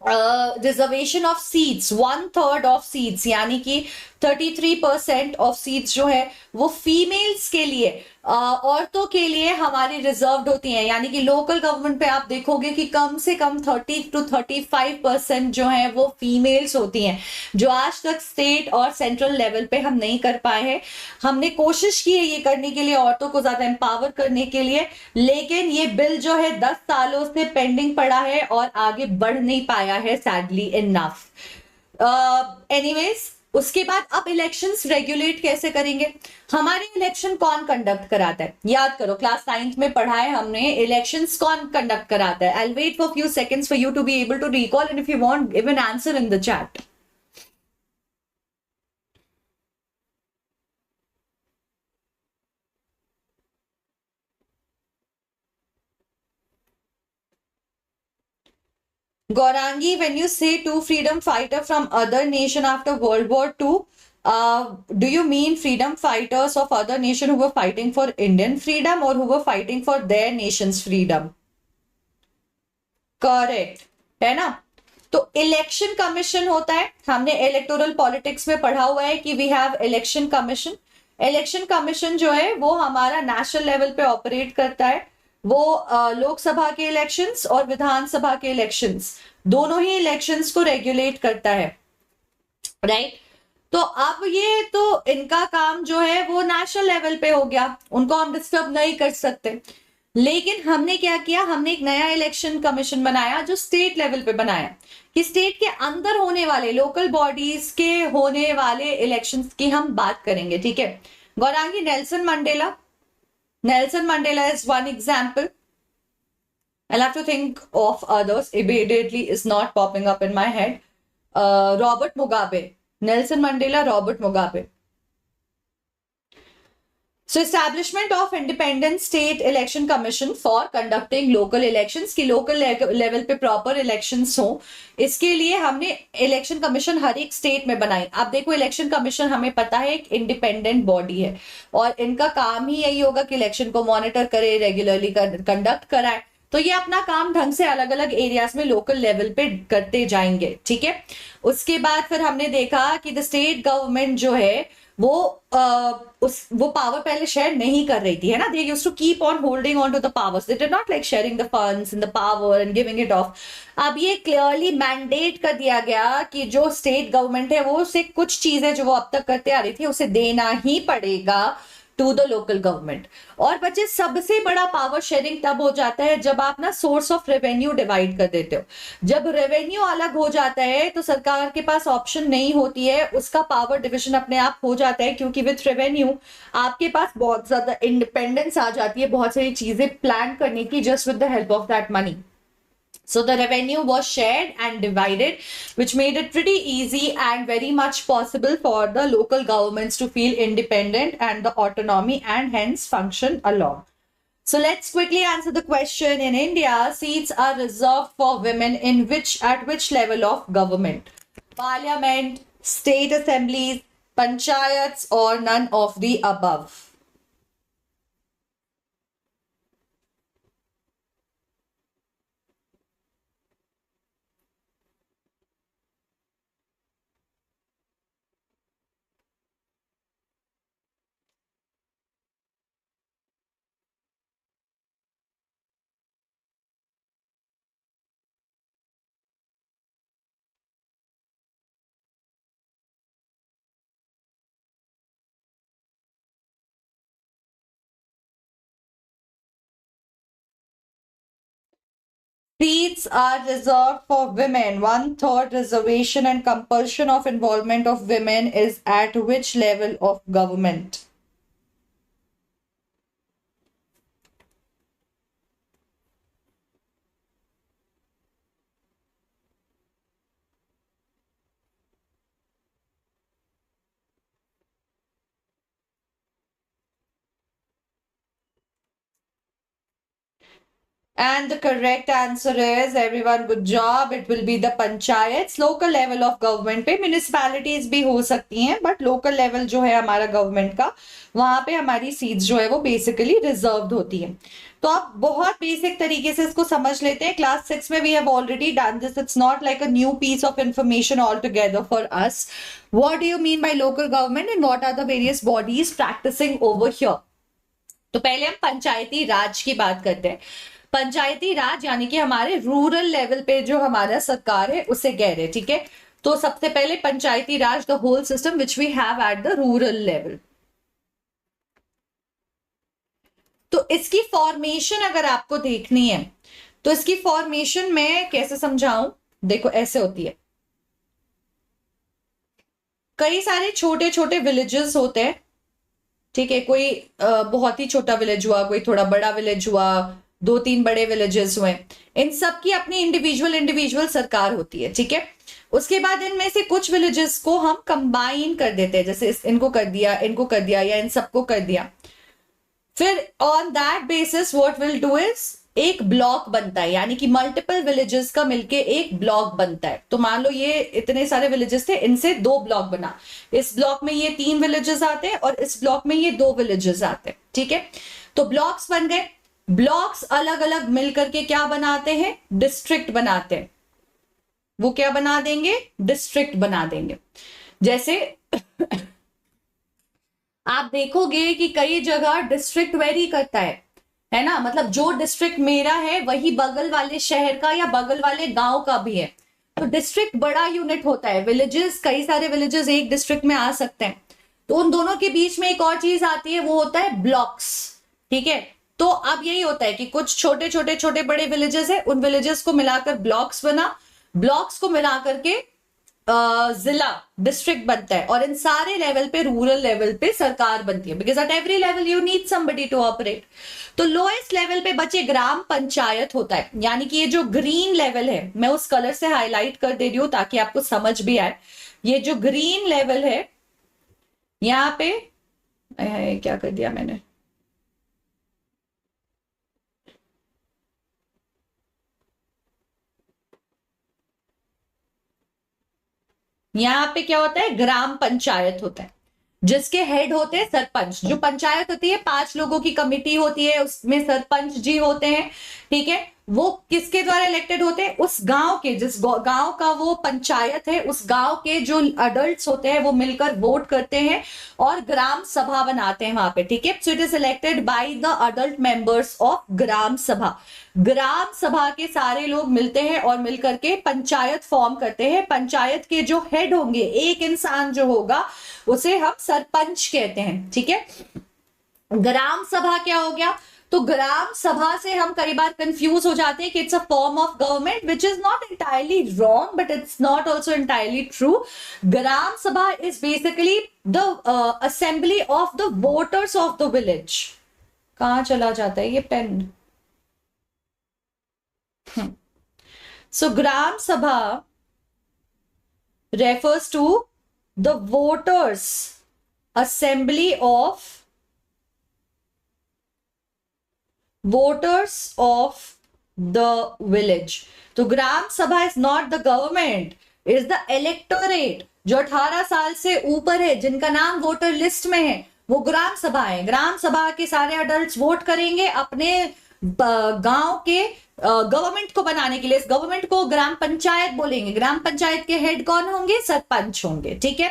reservation of seats, 1/3 of seats, यानी कि 33% ऑफ सीट्स जो है वो फीमेल्स के लिए, औरतों के लिए हमारी रिजर्व्ड होती हैं। यानी कि लोकल गवर्नमेंट पे आप देखोगे कि कम से कम 30 to 35% जो है वो फीमेल्स होती हैं, जो आज तक स्टेट और सेंट्रल लेवल पे हम नहीं कर पाए हैं। हमने कोशिश की है ये करने के लिए, औरतों को ज्यादा एम्पावर करने के लिए, लेकिन ये बिल जो है 10 सालों से पेंडिंग पड़ा है और आगे बढ़ नहीं पाया है सैडली इनफ। एनीवेज, उसके बाद अब इलेक्शंस रेगुलेट कैसे करेंगे, हमारे इलेक्शन कौन कंडक्ट कराता है, याद करो क्लास 9th में पढ़ा है हमने, इलेक्शंस कौन कंडक्ट कराता है। I'll wait for few seconds for you to be able to recall and if you want give an answer in the chat. Gaurangi, when you say two freedom fighter from other nation after World War II, do you mean freedom fighters of other nation who were fighting for Indian freedom or who were fighting for their nation's freedom? Correct है ना। तो election commission होता है, हमने electoral politics में पढ़ा हुआ है कि we have election commission. Election commission जो है वो हमारा नेशनल लेवल पे ऑपरेट करता है। वो लोकसभा के इलेक्शंस और विधानसभा के इलेक्शंस, दोनों ही इलेक्शंस को रेगुलेट करता है, राइट। तो अब ये तो इनका काम जो है वो नेशनल लेवल पे हो गया, उनको हम डिस्टर्ब नहीं कर सकते। लेकिन हमने क्या किया, हमने एक नया इलेक्शन कमीशन बनाया जो स्टेट लेवल पे बनाया, कि स्टेट के अंदर होने वाले लोकल बॉडीज के होने वाले इलेक्शंस की हम बात करेंगे, ठीक है। Gaurangi, Nelson Mandela is one example. I'll have to think of others. Immediately is not popping up in my head. Robert Mugabe, Nelson Mandela, Robert Mugabe. So establishment of independent state election commission for conducting local elections, की local level पे proper elections हो, इसके लिए हमने election commission हर एक state में बनाई। अब देखो election commission हमें पता है एक independent body है और इनका काम ही यही होगा कि election को monitor करे, regularly conduct कराए। तो ये अपना काम ढंग से अलग अलग एरियाज में लोकल लेवल पे करते जाएंगे, ठीक है। उसके बाद फिर हमने देखा कि द स्टेट गवर्नमेंट जो है वो वो पावर पहले शेयर नहीं कर रही थी, है ना। They used to keep on holding on to the powers, they did not like sharing the funds and the power and giving it off. अब ये क्लियरली मैंडेट कर दिया गया कि जो स्टेट गवर्नमेंट है वो उसे कुछ चीजें जो वो अब तक करते आ रही थी उसे देना ही पड़ेगा टू द लोकल गवर्नमेंट। और बच्चे सबसे बड़ा पावर शेयरिंग तब हो जाता है जब आप ना सोर्स ऑफ रेवेन्यू डिवाइड कर देते हो। जब रेवेन्यू अलग हो जाता है तो सरकार के पास ऑप्शन नहीं होती है, उसका पावर डिविजन अपने आप हो जाता है, क्योंकि विथ रेवेन्यू आपके पास बहुत ज्यादा इंडिपेंडेंस आ जाती है बहुत सारी चीजें प्लान करने की, just with the help of that money. So the revenue was shared and divided, which made it pretty easy and very much possible for the local governments to feel independent and the autonomy and hence function along. So let's quickly answer the question. In India, seats are reserved for women at which level of government? Parliament, state assemblies, panchayats, or none of the above? Seats are reserved for women. 1/3 reservation and compulsion of involvement of women is at which level of government? And the correct answer is, everyone, good job. It will be the panchayats, local level of government पे. Municipalities भी हो सकती हैं, but local level जो है हमारा government का, वहां पे हमारी seats जो है वो basically reserved होती है. तो आप बहुत बेसिक तरीके से इसको समझ लेते हैं. क्लास 6 में we have already done this. It's not like a new piece of information altogether for us. What do you mean by local government and what are the various bodies practicing over here? तो पहले हम पंचायती राज की बात करते हैं. पंचायती राज यानी कि हमारे रूरल लेवल पे जो हमारा सरकार है उसे कह रहे हैं. ठीक है, तो सबसे पहले Panchayati Raj, the whole system which we have at the rural level. तो इसकी फॉर्मेशन अगर आपको देखनी है तो इसकी फॉर्मेशन मैं कैसे समझाऊं. देखो ऐसे होती है. कई सारे छोटे छोटे विलेजेस होते हैं. ठीक है, कोई बहुत ही छोटा विलेज हुआ, कोई थोड़ा बड़ा विलेज हुआ, 2-3 बड़े विलेजेस हुए. इन सब की अपनी इंडिविजुअल सरकार होती है. ठीक है, उसके बाद इनमें से कुछ विलेजेस को हम कंबाइन कर देते हैं, जैसे इनको कर दिया या इन सबको कर दिया. फिर on that basis what will do is एक ब्लॉक बनता है, यानी कि मल्टीपल विलेजेस का मिलके एक ब्लॉक बनता है. तो मान लो ये इतने सारे विलेजेस थे, इनसे 2 ब्लॉक बना. इस ब्लॉक में ये 3 विलेजेस आते हैं और इस ब्लॉक में ये 2 विलेजेस आते हैं. ठीक है, तो ब्लॉक्स बन गए. ब्लॉक्स अलग अलग मिलकर के क्या बनाते हैं, डिस्ट्रिक्ट बनाते हैं. वो क्या बना देंगे, डिस्ट्रिक्ट बना देंगे. जैसे आप देखोगे कि कई जगह डिस्ट्रिक्ट वेरी करता है ना. मतलब जो डिस्ट्रिक्ट मेरा है वही बगल वाले शहर का या बगल वाले गांव का भी है. तो डिस्ट्रिक्ट बड़ा यूनिट होता है. विलेजेस, कई सारे विलेजेस एक डिस्ट्रिक्ट में आ सकते हैं. तो उन दोनों के बीच में एक और चीज आती है, वो होता है ब्लॉक्स. ठीक है, तो अब यही होता है कि कुछ छोटे बड़े विलेजेस है, उन विलेजेस को मिलाकर ब्लॉक्स बना. ब्लॉक्स को मिलाकर के जिला, डिस्ट्रिक्ट बनता है. और इन सारे लेवल पे, रूरल लेवल पे सरकार बनती है. Because at every level you need somebody to operate. तो लोएस्ट लेवल पे बचे ग्राम पंचायत होता है. यानी कि ये जो ग्रीन लेवल है, मैं उस कलर से हाईलाइट कर दे रही हूं ताकि आपको समझ भी आए. ये जो ग्रीन लेवल है यहाँ पे, क्या कर दिया मैंने, यहाँ पे क्या होता है, ग्राम पंचायत होता है, जिसके हेड होते हैं सरपंच. जो पंचायत होती है 5 लोगों की कमिटी होती है, उसमें सरपंच जी होते हैं. ठीक है, वो किसके द्वारा इलेक्टेड होते हैं, उस गांव के, जिस गांव का वो पंचायत है, उस गांव के जो अडल्ट्स होते हैं वो मिलकर वोट करते हैं और ग्राम सभा बनाते हैं वहां पे. ठीक है, so it is elected by the adult members of Gram Sabha. Gram सभा के सारे लोग मिलते हैं और मिलकर के पंचायत फॉर्म करते हैं. पंचायत के जो हेड होंगे, एक इंसान जो होगा उसे हम सरपंच कहते हैं. ठीक है, ग्राम सभा क्या हो गया, तो ग्राम सभा से हम कई बार कंफ्यूज हो जाते हैं कि it's a form of government, which is not entirely wrong but it's not also entirely true. Gram Sabha is basically the assembly of the voters of the village. कहां चला जाता है ये pen. So Gram Sabha refers to the voters assembly of the village. तो ग्राम Sabha is not the government, is the electorate. जो 18 साल से ऊपर है, जिनका नाम वोटर लिस्ट में है, वो ग्राम सभा है. ग्राम सभा के सारे अडल्ट वोट करेंगे अपने गांव के गवर्नमेंट को बनाने के लिए. इस गवर्नमेंट को ग्राम पंचायत बोलेंगे. ग्राम पंचायत के हेड कौन होंगे, सरपंच होंगे. ठीक है,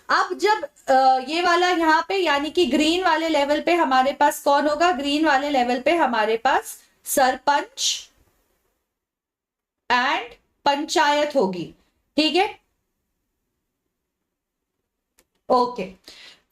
अब जब ये वाला यहाँ पे, यानी कि ग्रीन वाले लेवल पे हमारे पास कौन होगा, ग्रीन वाले लेवल पे हमारे पास सरपंच एंड पंचायत होगी. ठीक है, ओके.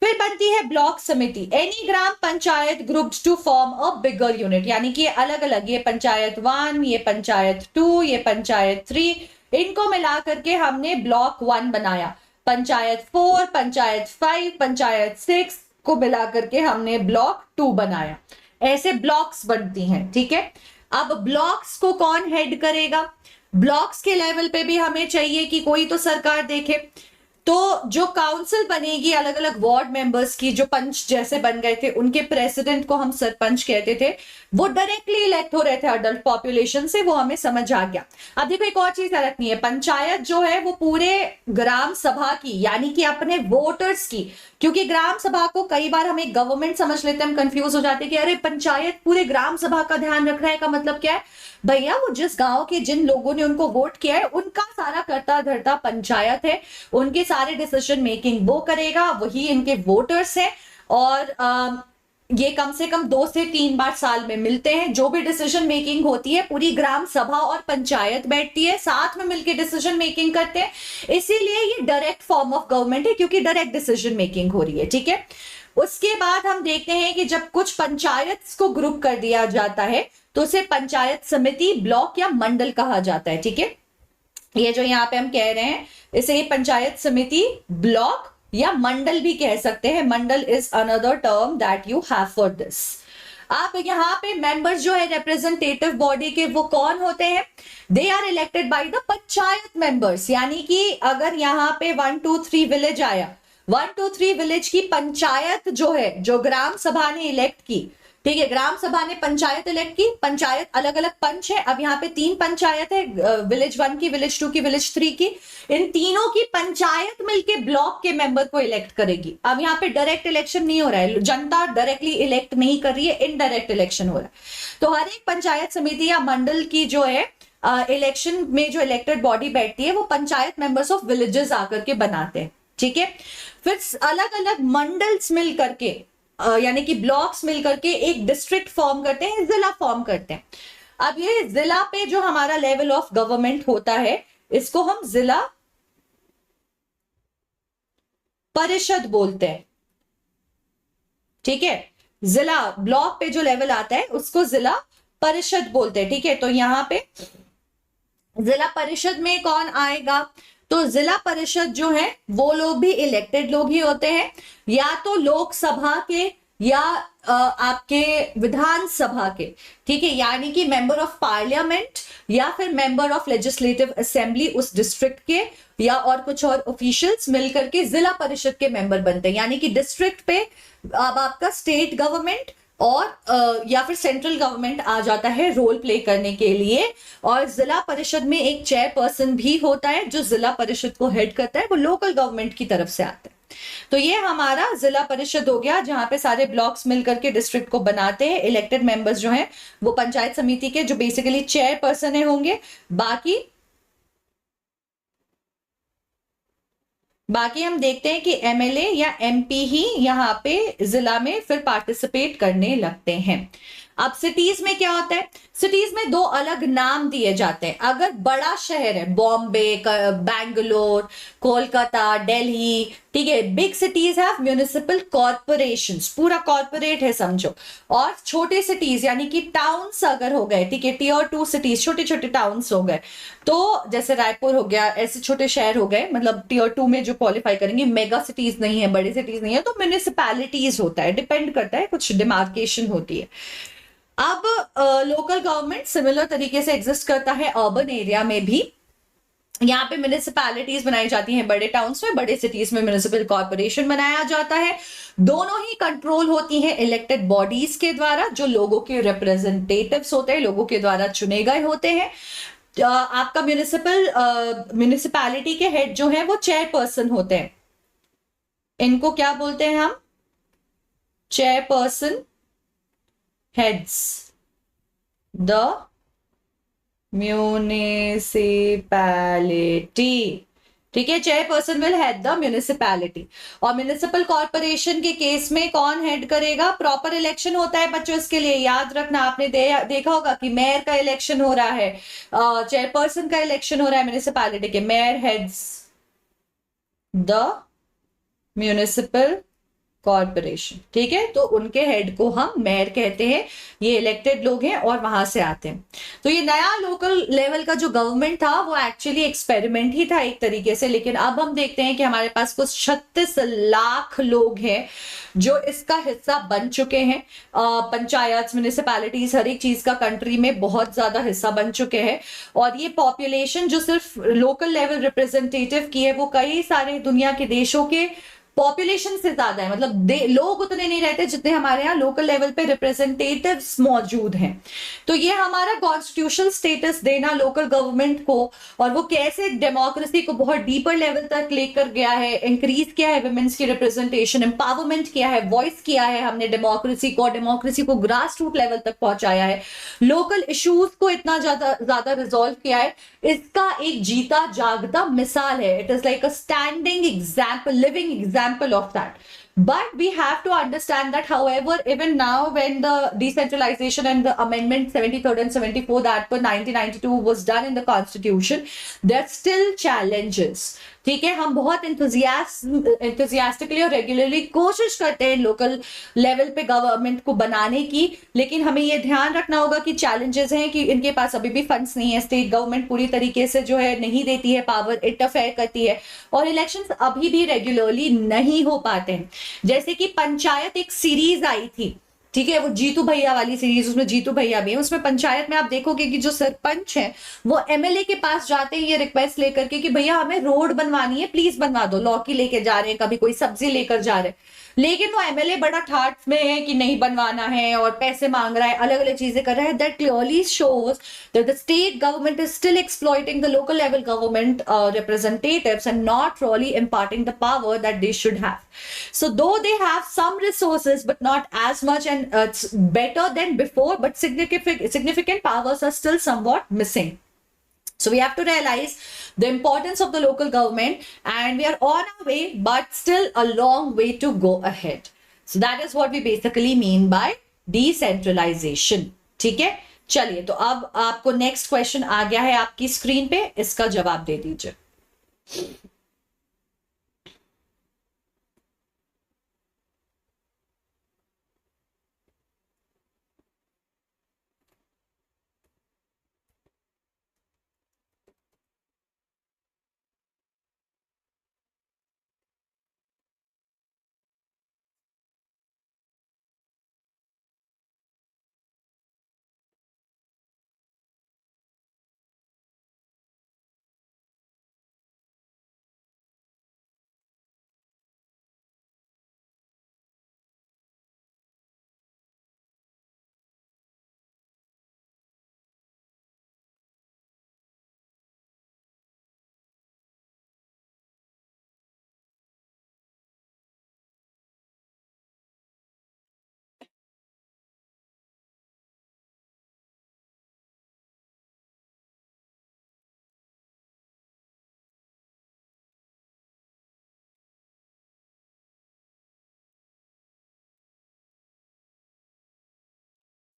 फिर बनती है ब्लॉक समिति. Any gram panchayat grouped to form a bigger unit. यानी कि अलग अलग, ये पंचायत 1, ये पंचायत 2, ये पंचायत 3, इनको मिला करके हमने ब्लॉक 1 बनाया. पंचायत 4, पंचायत 5, पंचायत 6 को मिला करके हमने ब्लॉक 2 बनाया. ऐसे ब्लॉक्स बनती हैं. ठीक है, अब ब्लॉक्स को कौन हेड करेगा, ब्लॉक्स के लेवल पे भी हमें चाहिए कि कोई तो सरकार देखे. तो जो काउंसिल बनेगी अलग अलग वार्ड मेंबर्स की, जो पंच जैसे बन गए थे, उनके प्रेसिडेंट को हम सरपंच कहते थे, वो डायरेक्टली इलेक्ट हो रहे थे अडल्ट पॉपुलेशन से, वो हमें समझ आ गया। अब देखो एक और चीज रखनी है, पंचायत जो है वो पूरे ग्राम सभा की, यानी कि अपने वोटर्स की, क्योंकि ग्राम सभा को कई बार हम एक गवर्नमेंट समझ लेते हैं, हम कंफ्यूज हो जाते हैं कि अरे पंचायत पूरे ग्राम सभा का ध्यान रख रहा है, का मतलब क्या है? भैया वो जिस गांव के जिन लोगों ने उनको वोट किया है उनका सारा करता धरता पंचायत है, उनके सारे डिसीजन मेकिंग वो करेगा, वही इनके वोटर्स है। और ये कम से कम 2 से 3 बार साल में मिलते हैं, जो भी डिसीजन मेकिंग होती है पूरी ग्राम सभा और पंचायत बैठती है, साथ में मिलकर डिसीजन मेकिंग करते हैं, इसीलिए ये डायरेक्ट फॉर्म ऑफ गवर्नमेंट है, क्योंकि डायरेक्ट डिसीजन मेकिंग हो रही है। ठीक है, उसके बाद हम देखते हैं कि जब कुछ पंचायत को ग्रुप कर दिया जाता है तो उसे पंचायत समिति, ब्लॉक या मंडल कहा जाता है। ठीक है, ये जो यहाँ पे हम कह रहे हैं इसे पंचायत समिति, ब्लॉक या मंडल भी कह सकते हैं। Mandal is another term that you have for this. आप यहाँ पे मेंबर्स जो है रिप्रेजेंटेटिव बॉडी के, वो कौन होते हैं? They are elected by the panchayat members, यानी कि अगर यहाँ पे 1 2 3 विलेज आया, 1 2 3 विलेज की पंचायत जो है, जो ग्राम सभा ने इलेक्ट की, ठीक है, ग्राम सभा ने पंचायत इलेक्ट की, पंचायत अलग अलग पंच है, अब यहाँ पे 3 पंचायत है, विलेज 1 की, विलेज 2 की, विलेज 3 की, इन तीनों की पंचायत मिलके ब्लॉक के मेंबर को इलेक्ट करेगी। अब यहाँ पे डायरेक्ट इलेक्शन नहीं हो रहा है, जनता डायरेक्टली इलेक्ट नहीं कर रही है, इनडायरेक्ट इलेक्शन हो रहा है। तो हर एक पंचायत समिति या मंडल की जो है इलेक्शन में जो इलेक्टेड बॉडी बैठती है, वो पंचायत मेंबर्स ऑफ विलेजेस आकर के बनाते हैं। ठीक है, फिर अलग अलग मंडल्स मिल करके यानी कि ब्लॉक्स मिलकर के एक डिस्ट्रिक्ट फॉर्म करते हैं, जिला फॉर्म करते हैं। अब ये जिला पे जो हमारा लेवल ऑफ गवर्नमेंट होता है, इसको हम जिला परिषद बोलते हैं। ठीक है, जिला ब्लॉक पे जो लेवल आता है उसको जिला परिषद बोलते हैं। ठीक है, तो यहाँ पे जिला परिषद में कौन आएगा? तो जिला परिषद जो है वो लोग भी इलेक्टेड लोग ही होते हैं, या तो लोकसभा के या आपके विधानसभा के। ठीक है, यानी कि मेंबर ऑफ पार्लियामेंट या फिर मेंबर ऑफ लेजिस्लेटिव असेंबली उस डिस्ट्रिक्ट के, या और कुछ और ऑफिशियल्स मिलकर के जिला परिषद के मेंबर बनते हैं। यानी कि डिस्ट्रिक्ट पे अब आपका स्टेट गवर्नमेंट और या फिर सेंट्रल गवर्नमेंट आ जाता है रोल प्ले करने के लिए। और जिला परिषद में एक चेयरपर्सन भी होता है, जो जिला परिषद को हेड करता है, वो लोकल गवर्नमेंट की तरफ से आता है। तो ये हमारा जिला परिषद हो गया, जहां पे सारे ब्लॉक्स मिलकर के डिस्ट्रिक्ट को बनाते हैं। इलेक्टेड मेंबर्स जो हैं वो पंचायत समिति के, जो बेसिकली चेयरपर्सन होंगे। बाकी हम देखते हैं कि एमएलए या एमपी ही यहाँ पे जिला में फिर पार्टिसिपेट करने लगते हैं। अब सिटीज में क्या होता है? सिटीज में 2 अलग नाम दिए जाते हैं। अगर बड़ा शहर है, बॉम्बे, बैंगलोर, कोलकाता, दिल्ली, ठीक है, big cities have municipal corporations, पूरा कॉर्पोरेट है समझो। और छोटे सिटीज यानी कि टाउन्स अगर हो गए, ठीक है, टियर 2 सिटीज, छोटे छोटे टाउन्स हो गए, तो जैसे रायपुर हो गया, ऐसे छोटे शहर हो गए, मतलब टियर 2 में जो क्वालिफाई करेंगे, मेगा सिटीज नहीं है, बड़े सिटीज नहीं है, तो म्युनिसिपैलिटीज होता है, डिपेंड करता है, कुछ डिमार्केशन होती है। अब लोकल गवर्नमेंट सिमिलर तरीके से एग्जिस्ट करता है अर्बन एरिया में भी। यहाँ पे म्युनिसिपैलिटीज बनाई जाती हैं बड़े टाउन्स में, बड़े सिटीज में म्युनिसिपल कॉर्पोरेशन बनाया जाता है। दोनों ही कंट्रोल होती हैं इलेक्टेड बॉडीज के द्वारा, जो लोगों के रिप्रेजेंटेटिव्स होते हैं, लोगों के द्वारा चुने गए होते हैं। आपका म्युनिसिपैलिटी के हेड जो है वो चेयरपर्सन होते हैं। इनको क्या बोलते हैं हम? Chairperson heads the municipality। ठीक है, chairperson will head the municipality. और म्युनिसिपल कॉर्पोरेशन के केस में कौन हेड करेगा? प्रॉपर इलेक्शन होता है बच्चों, इसके लिए याद रखना। आपने देखा होगा कि मेयर का इलेक्शन हो रहा है, चेयरपर्सन का इलेक्शन हो रहा है म्युनिसिपैलिटी के। Mayor heads the municipal corporation, ठीक है, तो उनके हेड को हम मेयर कहते हैं, ये इलेक्टेड लोग हैं और वहां से आते हैं। तो ये नया लोकल लेवल का जो गवर्नमेंट था वो एक्चुअली एक्सपेरिमेंट ही था एक तरीके से, लेकिन अब हम देखते हैं कि हमारे पास कुछ 36 लाख लोग हैं जो इसका हिस्सा बन चुके हैं। पंचायत, म्युनिसिपैलिटीज, हर एक चीज का कंट्री में बहुत ज्यादा हिस्सा बन चुके हैं। और ये पॉपुलेशन जो सिर्फ लोकल लेवल रिप्रेजेंटेटिव की है, वो कई सारे दुनिया के देशों के पॉपुलेशन से ज्यादा है। मतलब लोग उतने नहीं रहते जितने हमारे यहाँ लोकल लेवल पे रिप्रेजेंटेटिव्स मौजूद हैं। तो ये हमारा कॉन्स्टिट्यूशनल स्टेटस देना लोकल गवर्नमेंट को, और वो कैसे डेमोक्रेसी को बहुत डीपर लेवल तक लेकर गया है, इंक्रीज किया है विमेन्स की रिप्रेजेंटेशन, एम्पावरमेंट किया है, वॉइस किया है हमने डेमोक्रेसी को ग्रास रूट लेवल तक पहुंचाया है, लोकल इश्यूज को इतना ज्यादा रिजॉल्व किया है, इसका एक जीता जागता मिसाल है। It is like a standing example, living example of that. But we have to understand that, however, even now when the decentralization and the amendment 73rd and 74th Act per 1992 was done in the constitution, there are still challenges. ठीक है, हम बहुत enthusiastically और regularly कोशिश करते हैं local level पे government को बनाने की, लेकिन हमें ये ध्यान रखना होगा कि चैलेंजेस हैं कि इनके पास अभी भी फंड्स नहीं है, स्टेट गवर्नमेंट पूरी तरीके से जो है नहीं देती है पावर, इंटरफेयर करती है, और इलेक्शंस अभी भी रेगुलरली नहीं हो पाते हैं। जैसे कि पंचायत एक सीरीज आई थी, ठीक है, वो जीतू भैया वाली सीरीज, उसमें जीतू भैया भी है। उसमें पंचायत में आप देखोगे कि जो सरपंच है वो एमएलए के पास जाते हैं ये रिक्वेस्ट लेकर के कि भैया हमें रोड बनवानी है, प्लीज बनवा दो, लौकी लेके जा रहे हैं, कभी कोई सब्जी लेकर जा रहे हैं, लेकिन वो एमएलए बड़ा ठाठ में है कि नहीं बनवाना है और पैसे मांग रहा है, अलग अलग चीजें कर रहा है। That clearly shows that the state government is still exploiting the local level government representatives and not really imparting the power that they should have. So though they have some resources but not as much, and it's better than before, but significant powers are still somewhat missing. So we have to realize the importance of the local government, and we are on our way, but still a long way to go ahead. So that is what we basically mean by decentralization. ठीक है, चलिए, तो अब आपको next question आ गया है आपकी screen पे, इसका जवाब दे दीजिए।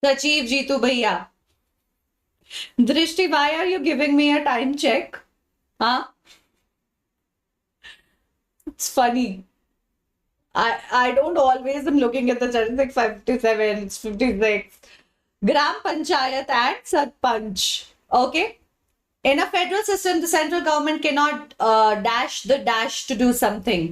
सचिव जीतू भैया, दृष्टि, why are you giving me a time check? Huh? It's funny. I don't always am looking at the chart. It's like 57, it's 56. Gram Panchayat and Sarpanch. Okay. In a federal system, the central government cannot dash the dash to do something.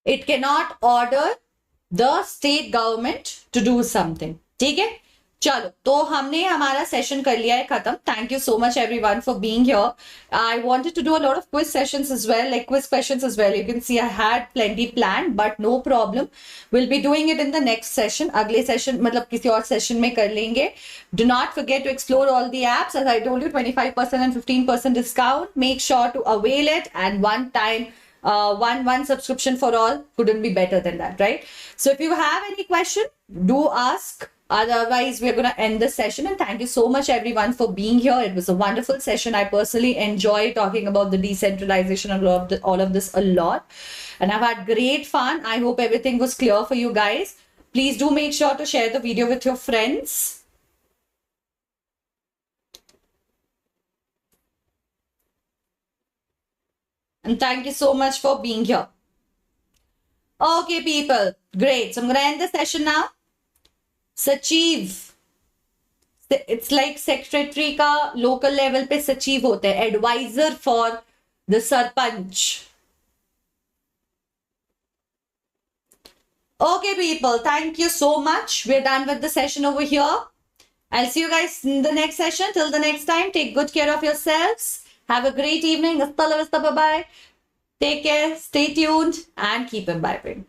It cannot order the state government to do something. ठीक है, चलो, तो हमने हमारा session कर लिया है खत्म. Thank you so much everyone for being here. I wanted to do a lot of quiz sessions as well, like quiz questions as well. You can see I had plenty planned, but no problem. We'll be doing it in the next session. अगले session मतलब किसी और session में कर लेंगे. Do not forget to explore all the apps. As I told you, 25% and 15% discount. Make sure to avail it, and one time one subscription for all couldn't be better than that, right? So if you have any question, do ask. Otherwise, we're going to end the session. And thank you so much, everyone, for being here. It was a wonderful session. I personally enjoy talking about the decentralization and all of this a lot. And I've had great fun. I hope everything was clear for you guys. Please do make sure to share the video with your friends. And thank you so much for being here. Okay, people. Great. So I'm going to end the session now. Sachiv. It's like secretary का local level पे सचिव होते हैं. Advisor for the Sarpanch. Okay, people. Thank you so much. We're done with the session over here. I'll see you guys in the next session. Till the next time, take good care of yourselves. Have a great evening. Hasta la vista. Bye-bye. Take care. Stay tuned and keep imbibing.